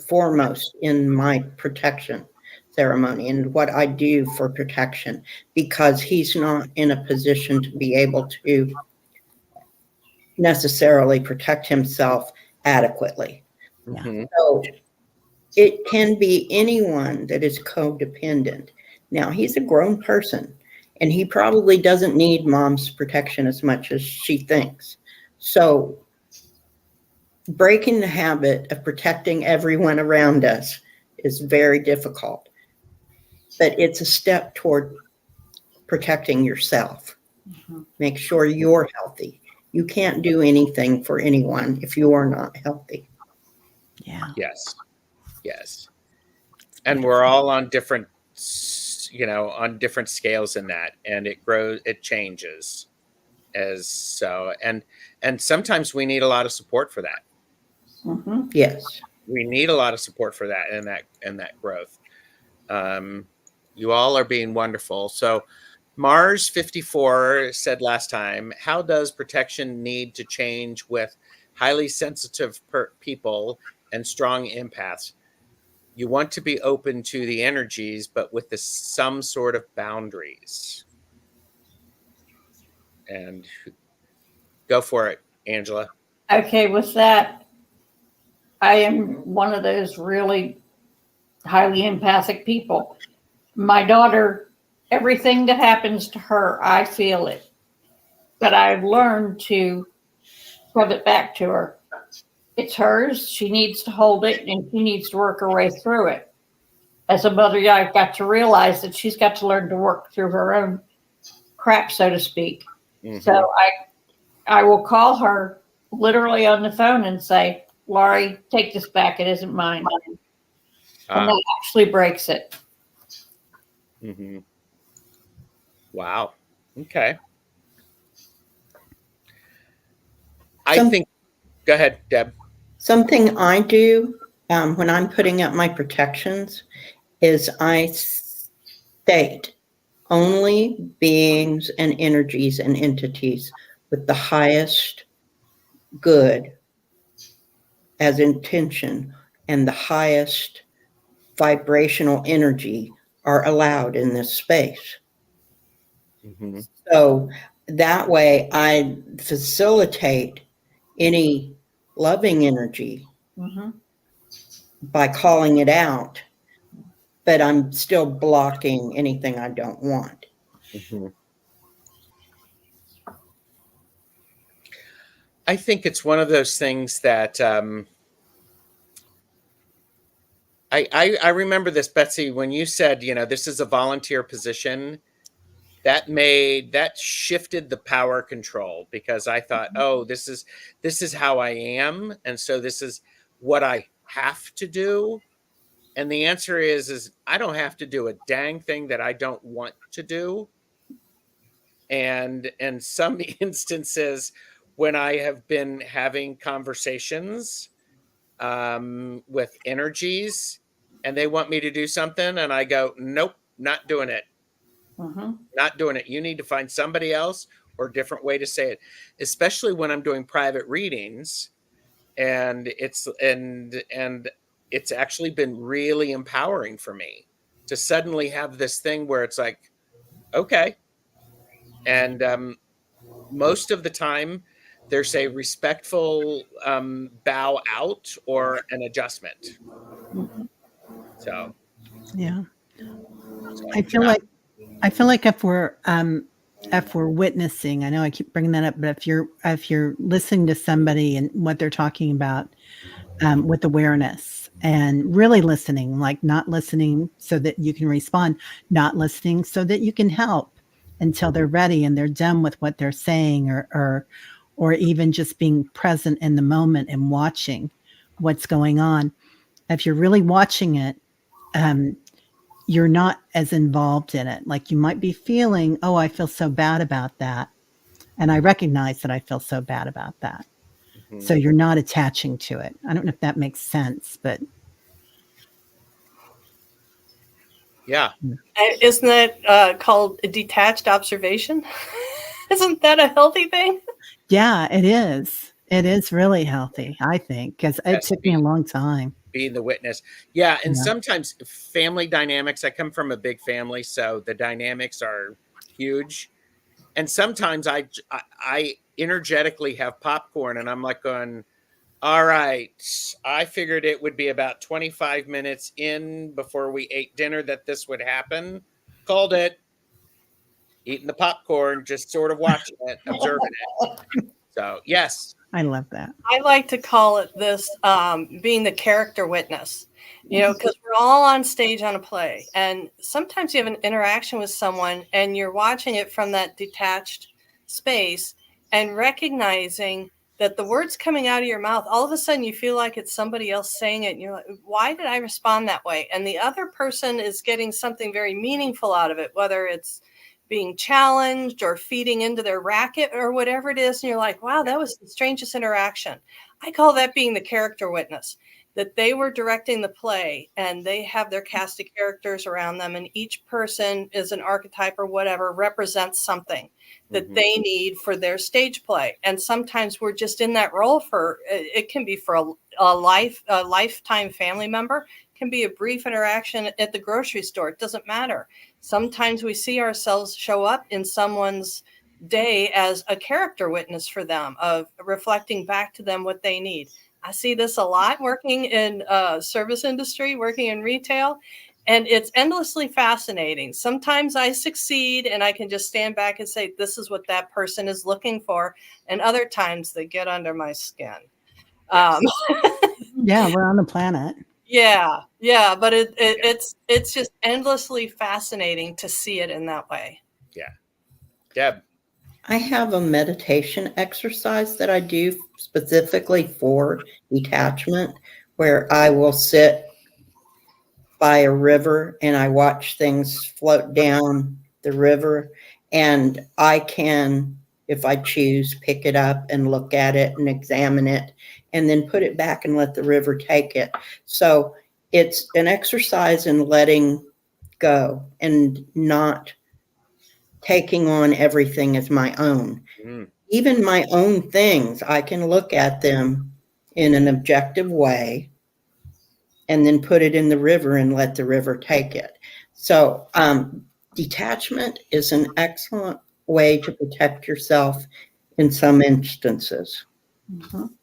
S5: foremost in my protection ceremony and what I do for protection, because he's not in a position to be able to necessarily protect himself adequately.
S1: Mm-hmm.
S5: So it can be anyone that is codependent. Now, he's a grown person, and he probably doesn't need mom's protection as much as she thinks. So breaking the habit of protecting everyone around us is very difficult, but it's a step toward protecting yourself. Make sure you're healthy. You can't do anything for anyone if you are not healthy.
S2: Yeah.
S1: Yes. Yes. And we're all on different, on different scales in that, and it grows, it changes as so, and sometimes we need a lot of support for that.
S5: Mm-hmm. Yes.
S1: We need a lot of support for that and that growth. You all are being wonderful. So Mars 54 said last time, how does protection need to change with highly sensitive people and strong empaths? You want to be open to the energies, but with some sort of boundaries. And go for it, Angela.
S3: Okay, with that, I am one of those really highly empathic people. My daughter, everything that happens to her, I feel it. But I've learned to give it back to her. It's hers. She needs to hold it, and she needs to work her way through it. As a mother, I've got to realize that she's got to learn to work through her own crap, so to speak. Mm-hmm. So I will call her literally on the phone and say, Laurie, take this back. It isn't mine. And that actually breaks it.
S1: Mm-hmm. Wow. Okay. I think, go ahead, Deb.
S5: Something I do when I'm putting up my protections is I state only beings and energies and entities with the highest good as intention and the highest vibrational energy are allowed in this space.
S1: Mm-hmm.
S5: So that way I facilitate any loving energy by calling it out, but I'm still blocking anything I don't want.
S1: Mm-hmm. I think it's one of those things that I remember this, Betsy, when you said, this is a volunteer position, that shifted the power control, because I thought, oh, this is how I am, and so this is what I have to do. And the answer is I don't have to do a dang thing that I don't want to do. And in some instances, when I have been having conversations with energies and they want me to do something and I go, nope, not doing it. Not doing it. You need to find somebody else or a different way to say it, especially when I'm doing private readings. And it's actually been really empowering for me to suddenly have this thing where it's like, okay. And most of the time there's a respectful bow out or an adjustment. So
S2: yeah, I feel like if we're witnessing, I know I keep bringing that up, but if you're listening to somebody and what they're talking about with awareness and really listening, like not listening so that you can respond, not listening so that you can help until they're ready and they're done with what they're saying, or even just being present in the moment and watching what's going on. If you're really watching it, you're not as involved in it. Like you might be feeling, oh, I feel so bad about that. And I recognize that I feel so bad about that. Mm-hmm. So you're not attaching to it. I don't know if that makes sense, but.
S1: Yeah.
S4: Isn't that called a detached observation? Isn't that a healthy thing?
S2: Yeah, it is. It is really healthy, I think, because it took me a long time.
S1: Being the witness. Yeah. And sometimes family dynamics, I come from a big family, so the dynamics are huge. And sometimes I energetically have popcorn and I'm like going, all right, I figured it would be about 25 minutes in before we ate dinner that this would happen. Called it. Eating the popcorn, just sort of watching it, observing it. So, yes.
S2: I love that.
S4: I like to call it this being the character witness, because we're all on stage on a play. And sometimes you have an interaction with someone and you're watching it from that detached space and recognizing that the words coming out of your mouth, all of a sudden you feel like it's somebody else saying it. And you're like, why did I respond that way? And the other person is getting something very meaningful out of it, whether it's being challenged or feeding into their racket or whatever it is. And you're like, wow, that was the strangest interaction. I call that being the character witness, that they were directing the play and they have their cast of characters around them. And each person is an archetype or whatever, represents something that they need for their stage play. And sometimes we're just in that role it can be for a lifetime family member. Can be a brief interaction at the grocery store. It doesn't matter. Sometimes we see ourselves show up in someone's day as a character witness for them, of reflecting back to them what they need. I see this a lot working in service industry, working in retail, and it's endlessly fascinating. Sometimes I succeed and I can just stand back and say, this is what that person is looking for. And other times they get under my skin.
S2: Yeah, we're on the planet.
S4: Yeah, but it's just endlessly fascinating to see it in that way.
S1: Yeah. Deb.
S5: I have a meditation exercise that I do specifically for detachment, where I will sit by a river and I watch things float down the river, and I can, if I choose, pick it up and look at it and examine it and then put it back and let the river take it. So it's an exercise in letting go and not taking on everything as my own. Even my own things, I can look at them in an objective way and then put it in the river and let the river take it. So detachment is an excellent way to protect yourself in some instances.
S3: Mhm.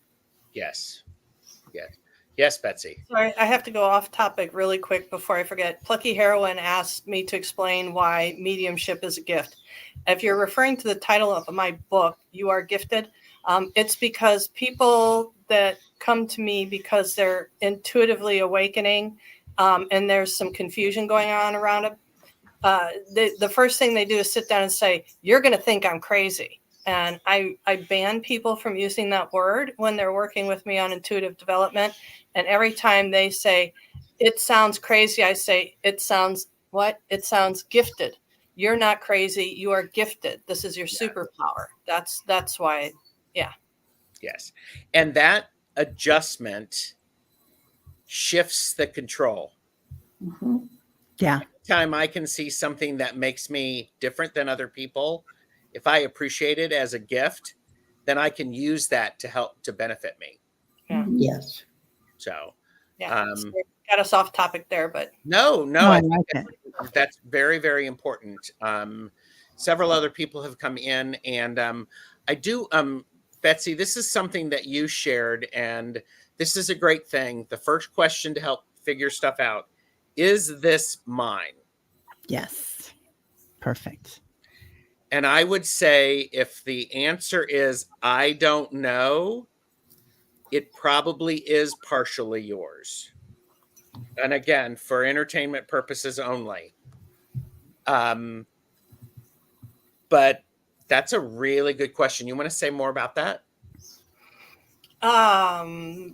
S1: Yes. Yes. Yes, Betsy.
S4: Sorry, I have to go off topic really quick before I forget. Plucky Heroine asked me to explain why mediumship is a gift. If you're referring to the title of my book, You Are Gifted, it's because people that come to me because they're intuitively awakening, and there's some confusion going on around it. The first thing they do is sit down and say, "You're going to think I'm crazy." And I ban people from using that word when they're working with me on intuitive development. And every time they say, "It sounds crazy," I say, "It sounds what? It sounds gifted. You're not crazy. You are gifted. This is your superpower." That's why. Yeah.
S1: Yes. And that adjustment shifts the control.
S3: Mhm.
S2: Yeah.
S1: Time I can see something that makes me different than other people, if I appreciate it as a gift, then I can use that to help to benefit me.
S4: Yeah.
S5: Yes.
S1: So,
S4: Yeah. Got us off topic there, but
S1: no,
S2: I
S1: I
S2: like
S1: think
S2: it.
S1: that's very, very important. Several other people have come in, and I do, Betsy, this is something that you shared, and this is a great thing. The first question to help figure stuff out, is this mine?
S2: Yes. Perfect.
S1: And I would say if the answer is I don't know, it probably is partially yours. And again, for entertainment purposes only. But that's a really good question. You want to say more about that?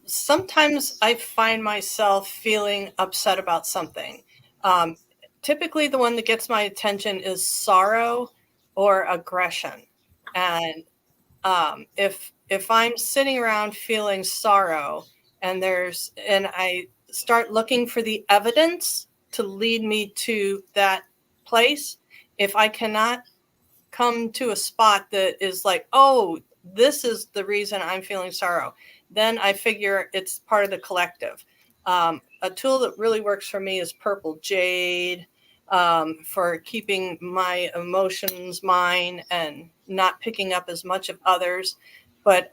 S4: sometimes I find myself feeling upset about something. Um, Typically, the one that gets my attention is sorrow or aggression. And if I'm sitting around feeling sorrow and I start looking for the evidence to lead me to that place, if I cannot come to a spot that is like, oh, this is the reason I'm feeling sorrow, then I figure it's part of the collective. A tool that really works for me is purple jade, for keeping my emotions mine and not picking up as much of others. But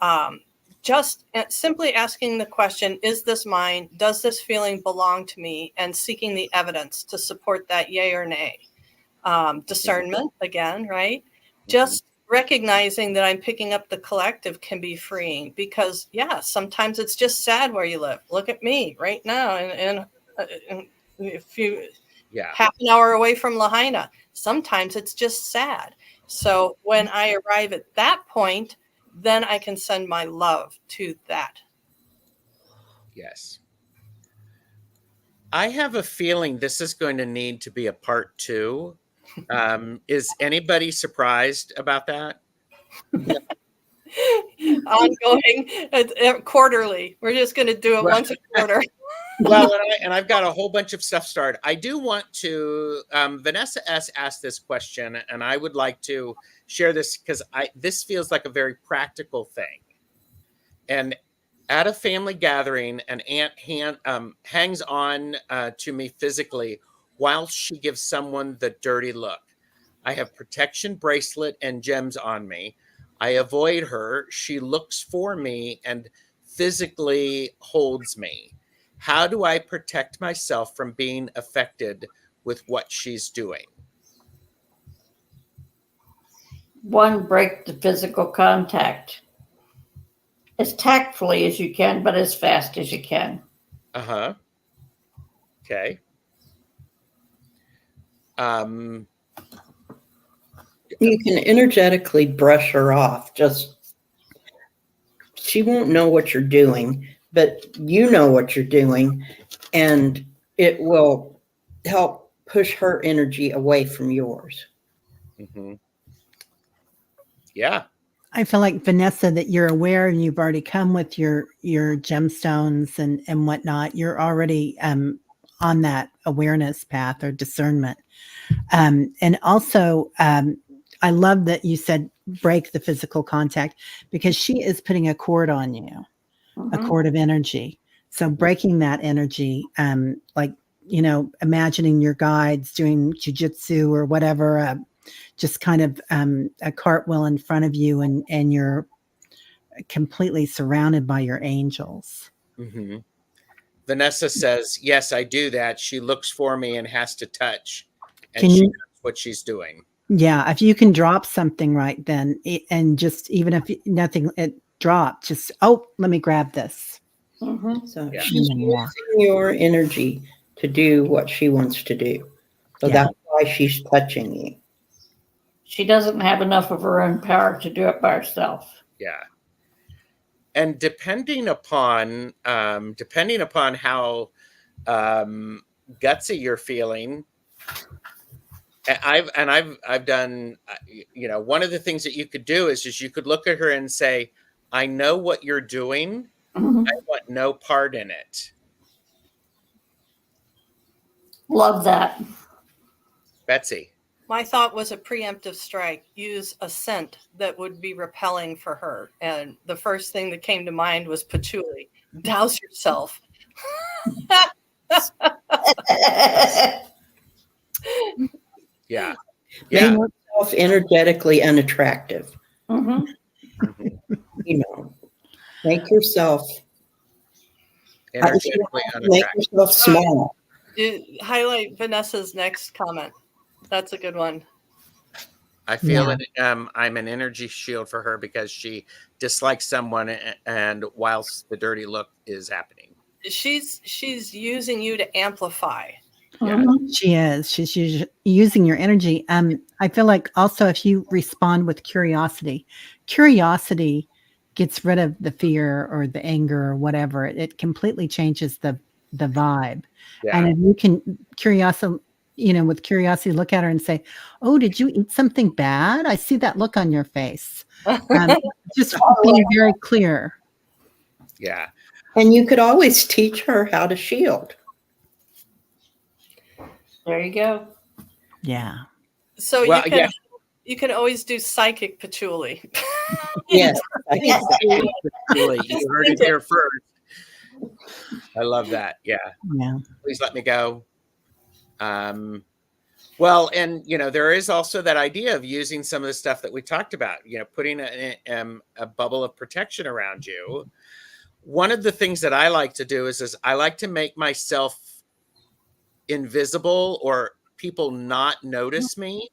S4: just simply asking the question, is this mine? Does this feeling belong to me? And seeking the evidence to support that yay or nay. Discernment again, right? Just recognizing that I'm picking up the collective can be freeing, because sometimes it's just sad where you live. Look at me right now, and if you half an hour away from Lahaina, sometimes it's just sad. So when I arrive at that point, then I can send my love to that.
S1: Yes. I have a feeling this is going to need to be a part 2. Is anybody surprised about that?
S4: Ongoing, quarterly. We're just going to do it once a quarter.
S1: Well, and I've got a whole bunch of stuff started. I do want to, Vanessa S. asked this question, and I would like to share this because this feels like a very practical thing. And at a family gathering, an aunt hangs on to me physically while she gives someone the dirty look. I have protection bracelet and gems on me. I avoid her. She looks for me and physically holds me. How do I protect myself from being affected with what she's doing?
S3: One, break the physical contact as tactfully as you can, but as fast as you can.
S1: Okay.
S5: You can energetically brush her off. She won't know what you're doing, but you know what you're doing, and it will help push her energy away from yours.
S1: Yeah.
S2: I feel like, Vanessa, that you're aware and you've already come with your gemstones and whatnot. You're already on that awareness path or discernment. And also, I love that you said break the physical contact, because she is putting a cord on you, a cord of energy. So breaking that energy, like, imagining your guides doing jujitsu or whatever, just kind of a cartwheel in front of you, and you're completely surrounded by your angels.
S1: Mm-hmm. Vanessa says, yes, I do that. She looks for me and has to touch, and she knows what she's doing.
S2: Yeah, if you can drop something right then, and just even if nothing, it dropped, just, let me grab this.
S3: Mm-hmm.
S5: So
S1: Yeah.
S5: she's using your energy to do what she wants to do. So that's why she's touching you.
S3: She doesn't have enough of her own power to do it by herself.
S1: Yeah. And depending upon how gutsy you're feeling, I've done, one of the things that you could do is you could look at her and say, I know what you're doing.
S3: Mm-hmm.
S1: I want no part in it.
S3: Love that.
S1: Betsy.
S4: My thought was a preemptive strike. Use a scent that would be repelling for her. And the first thing that came to mind was patchouli. Douse yourself.
S1: Yeah.
S5: Make yourself energetically unattractive.
S3: Mm-hmm.
S5: Make yourself
S1: energetically unattractive.
S5: Make yourself small.
S4: Highlight Vanessa's next comment. That's a good one.
S1: I feel that I'm an energy shield for her because she dislikes someone, and whilst the dirty look is happening,
S4: she's using you to amplify.
S1: Yeah.
S2: She is. She's using your energy. I feel like also if you respond with curiosity gets rid of the fear or the anger or whatever. It completely changes the vibe.
S1: Yeah.
S2: And if you can with curiosity, look at her and say, "Oh, did you eat something bad? I see that look on your face." Just being very clear.
S1: Yeah.
S5: And you could always teach her how to shield.
S3: There you go.
S2: Yeah.
S4: So you can always do psychic patchouli.
S5: Yes.
S1: You heard it here first. I love that. Yeah.
S2: Yeah.
S1: Please let me go. Well, and there is also that idea of using some of the stuff that we talked about, putting a bubble of protection around you. One of the things that I like to do is I like to make myself invisible or people not notice me.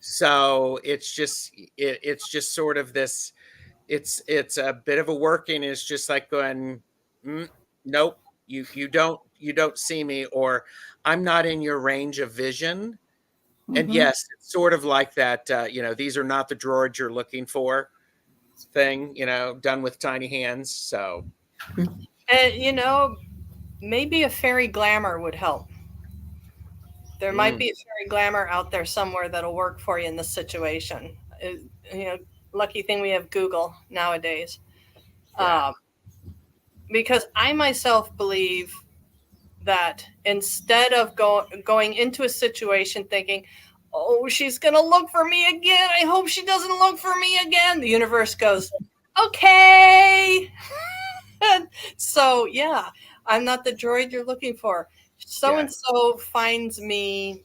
S1: So it's just sort of this, it's a bit of a working. It's just like going, nope, you don't see me, or I'm not in your range of vision. And yes, it's sort of like that, these are not the droids you're looking for thing, done with tiny hands. So,
S4: and maybe a fairy glamour would help. There might be a fairy glamour out there somewhere that'll work for you in this situation. Lucky thing we have Google nowadays.
S1: Yeah.
S4: Because I myself believe that instead of going into a situation thinking, oh, she's going to look for me again, I hope she doesn't look for me again, the universe goes, okay. So, yeah, I'm not the droid you're looking for. So-and-so finds my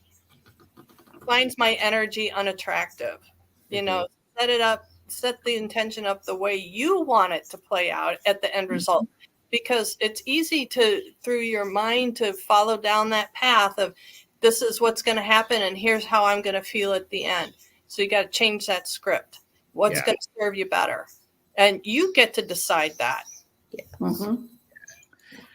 S4: energy unattractive. Set it up, set the intention up the way you want it to play out at the end result. Because it's easy through your mind to follow down that path of this is what's going to happen and here's how I'm going to feel at the end. So you got to change that script. What's going to serve you better? And you get to decide that.
S3: Mm-hmm.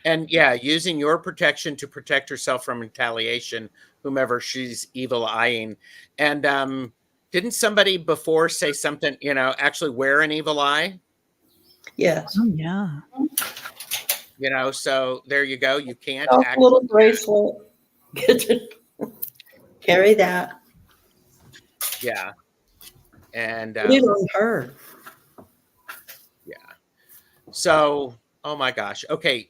S1: And using your protection to protect herself from retaliation, whomever she's evil eyeing. And didn't somebody before say something, actually wear an evil eye?
S5: Yes.
S2: Oh, yeah.
S1: So there you go. You can't
S5: a little bracelet. Carry that.
S1: Yeah. And
S5: put it on her.
S1: Yeah. So, oh my gosh. Okay.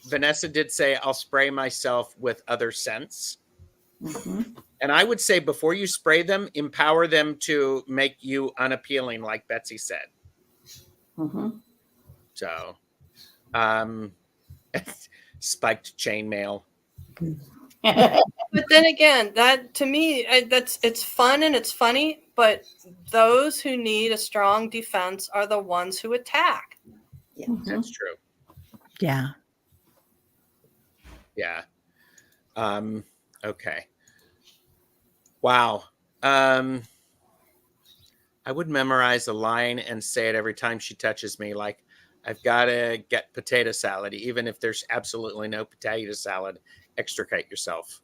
S1: Vanessa did say I'll spray myself with other scents. And I would say before you spray them, empower them to make you unappealing, like Betsy said. So, Spiked chainmail.
S4: But then again, that to me, it's fun and it's funny, but those who need a strong defense are the ones who attack.
S5: Yeah.
S1: That's true.
S2: Yeah.
S1: Yeah. Okay. Wow. I would memorize a line and say it every time she touches me. Like, I've got to get potato salad, even if there's absolutely no potato salad. Extricate yourself.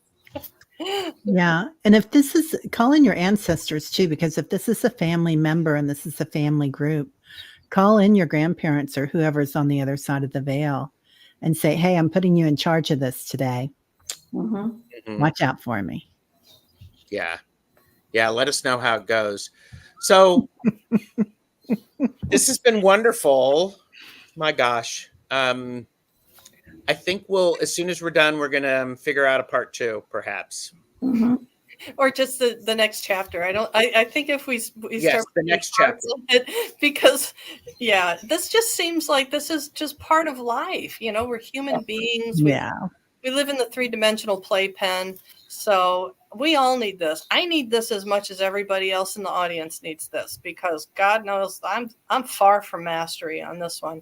S2: Yeah. And if this is, call in your ancestors too, because if this is a family member and this is a family group, call in your grandparents or whoever's on the other side of the veil and say, hey, I'm putting you in charge of this today. Watch out for me.
S1: Yeah. Yeah. Let us know how it goes. So this has been wonderful. My gosh. I think as soon as we're done, we're going to figure out a part 2, perhaps.
S4: Or just the next chapter. I think if we
S1: yes,
S4: start
S1: the next chapter,
S4: because this just seems like this is just part of life. We're human beings. We live in the 3-dimensional playpen. So we all need this. I need this as much as everybody else in the audience needs this, because God knows I'm far from mastery on this one.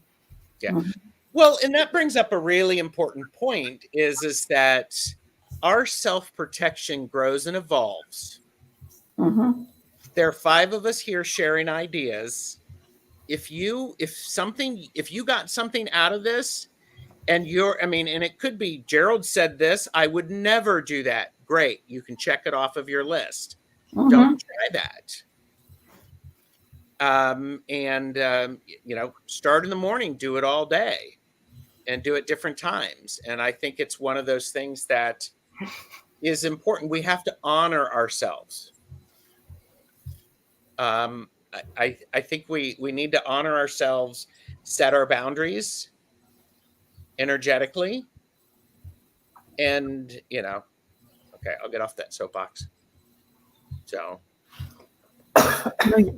S1: Yeah. Well, and that brings up a really important point is that our self-protection grows and evolves. There are 5 of us here sharing ideas. If you got something out of this, and and it could be Gerald said this, I would never do that. Great. You can check it off of your list. Don't try that. Start in the morning, do it all day, and do it different times. And I think it's one of those things that is important. We have to honor ourselves. I think we need to honor ourselves, set our boundaries energetically, and okay, I'll get off that soapbox. So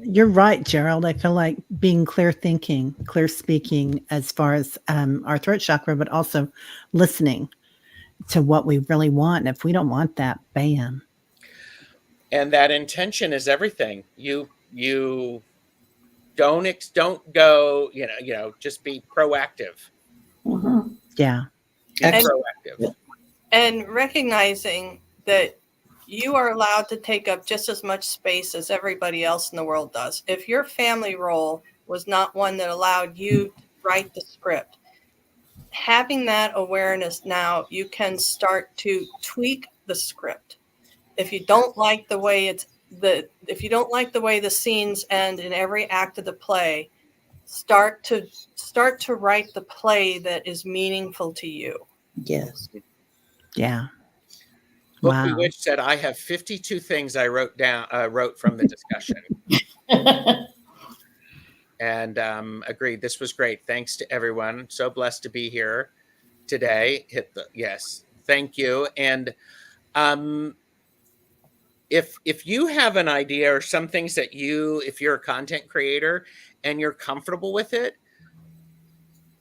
S2: you're right, Gerald. I feel like being clear thinking, clear speaking as far as our throat chakra, but also listening to what we really want. And if we don't want that, bam.
S1: And that intention is everything. You don't go, just be proactive.
S2: Yeah.
S1: Be proactive.
S4: And recognizing that you are allowed to take up just as much space as everybody else in the world does. If your family role was not one that allowed you to write the script, having that awareness now, you can start to tweak the script. If you don't like the way the scenes end in every act of the play, start to write the play that is meaningful to you.
S5: Yes.
S2: Yeah.
S1: Book Bewitched said, I have 52 things I wrote from the discussion. And agreed. This was great. Thanks to everyone. So blessed to be here today. Yes. Thank you. And if you have an idea or some things that if you're a content creator and you're comfortable with it,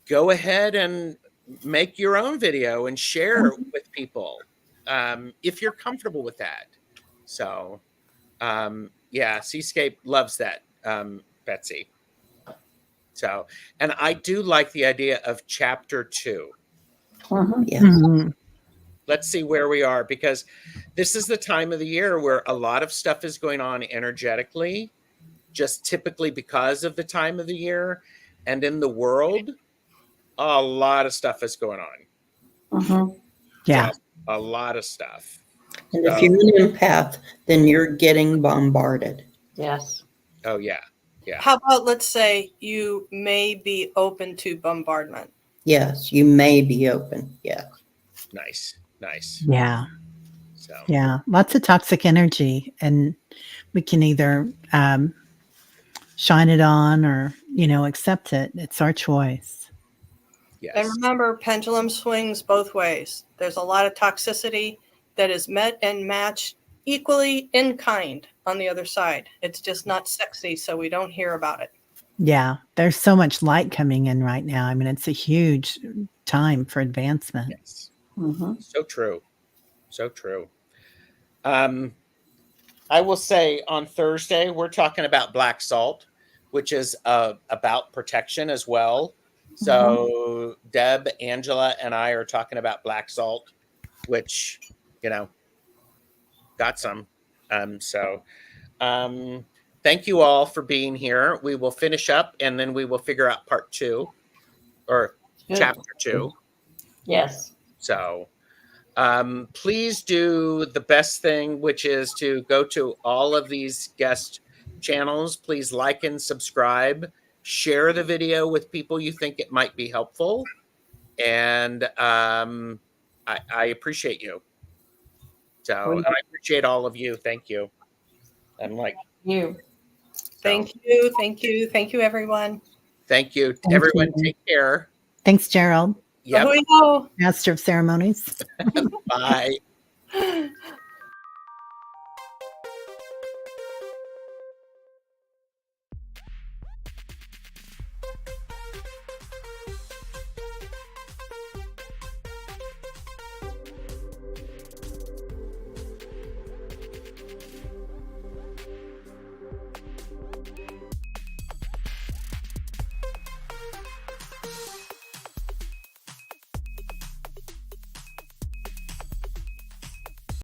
S1: go ahead and make your own video and share with people. If you're comfortable with that. So, Seascape loves that, Betsy. So, and I do like the idea of chapter 2.
S5: Yes.
S1: Let's see where we are, because this is the time of the year where a lot of stuff is going on energetically, just typically because of the time of the year. And in the world, a lot of stuff is going on.
S2: Yeah.
S1: So, a lot of stuff.
S5: And if you're an empath, then you're getting bombarded.
S3: Yes.
S1: Oh, yeah. Yeah.
S4: How about, let's say you may be open to bombardment?
S5: Yes, you may be open. Yeah.
S1: Nice.
S2: Yeah.
S1: So.
S2: Yeah. Lots of toxic energy, and we can either shine it on or, accept it. It's our choice.
S1: Yes.
S4: And remember, pendulum swings both ways. There's a lot of toxicity that is met and matched equally in kind on the other side. It's just not sexy, so we don't hear about it.
S2: Yeah, there's so much light coming in right now. I mean, it's a huge time for advancement.
S1: Yes.
S3: Mm-hmm.
S1: So true. So true. I will say on Thursday, we're talking about black salt, which is about protection as well. So Deb, Angela, and I are talking about black salt, which, got some. So thank you all for being here. We will finish up and then we will figure out part 2 or
S3: Good.
S1: chapter 2.
S3: Yes.
S1: So please do the best thing, which is to go to all of these guest channels. Please like and subscribe. Share the video with people you think it might be helpful. And I appreciate you. So and I appreciate all of you. Thank you. I'm like
S3: you.
S4: Thank you. Thank you. Thank you, everyone.
S1: Thank you.
S2: Thank
S1: Everyone,
S2: you.
S1: take care.
S2: Thanks, Gerald.
S1: Yep.
S4: Ahoy ho.
S2: Master of ceremonies.
S1: Bye.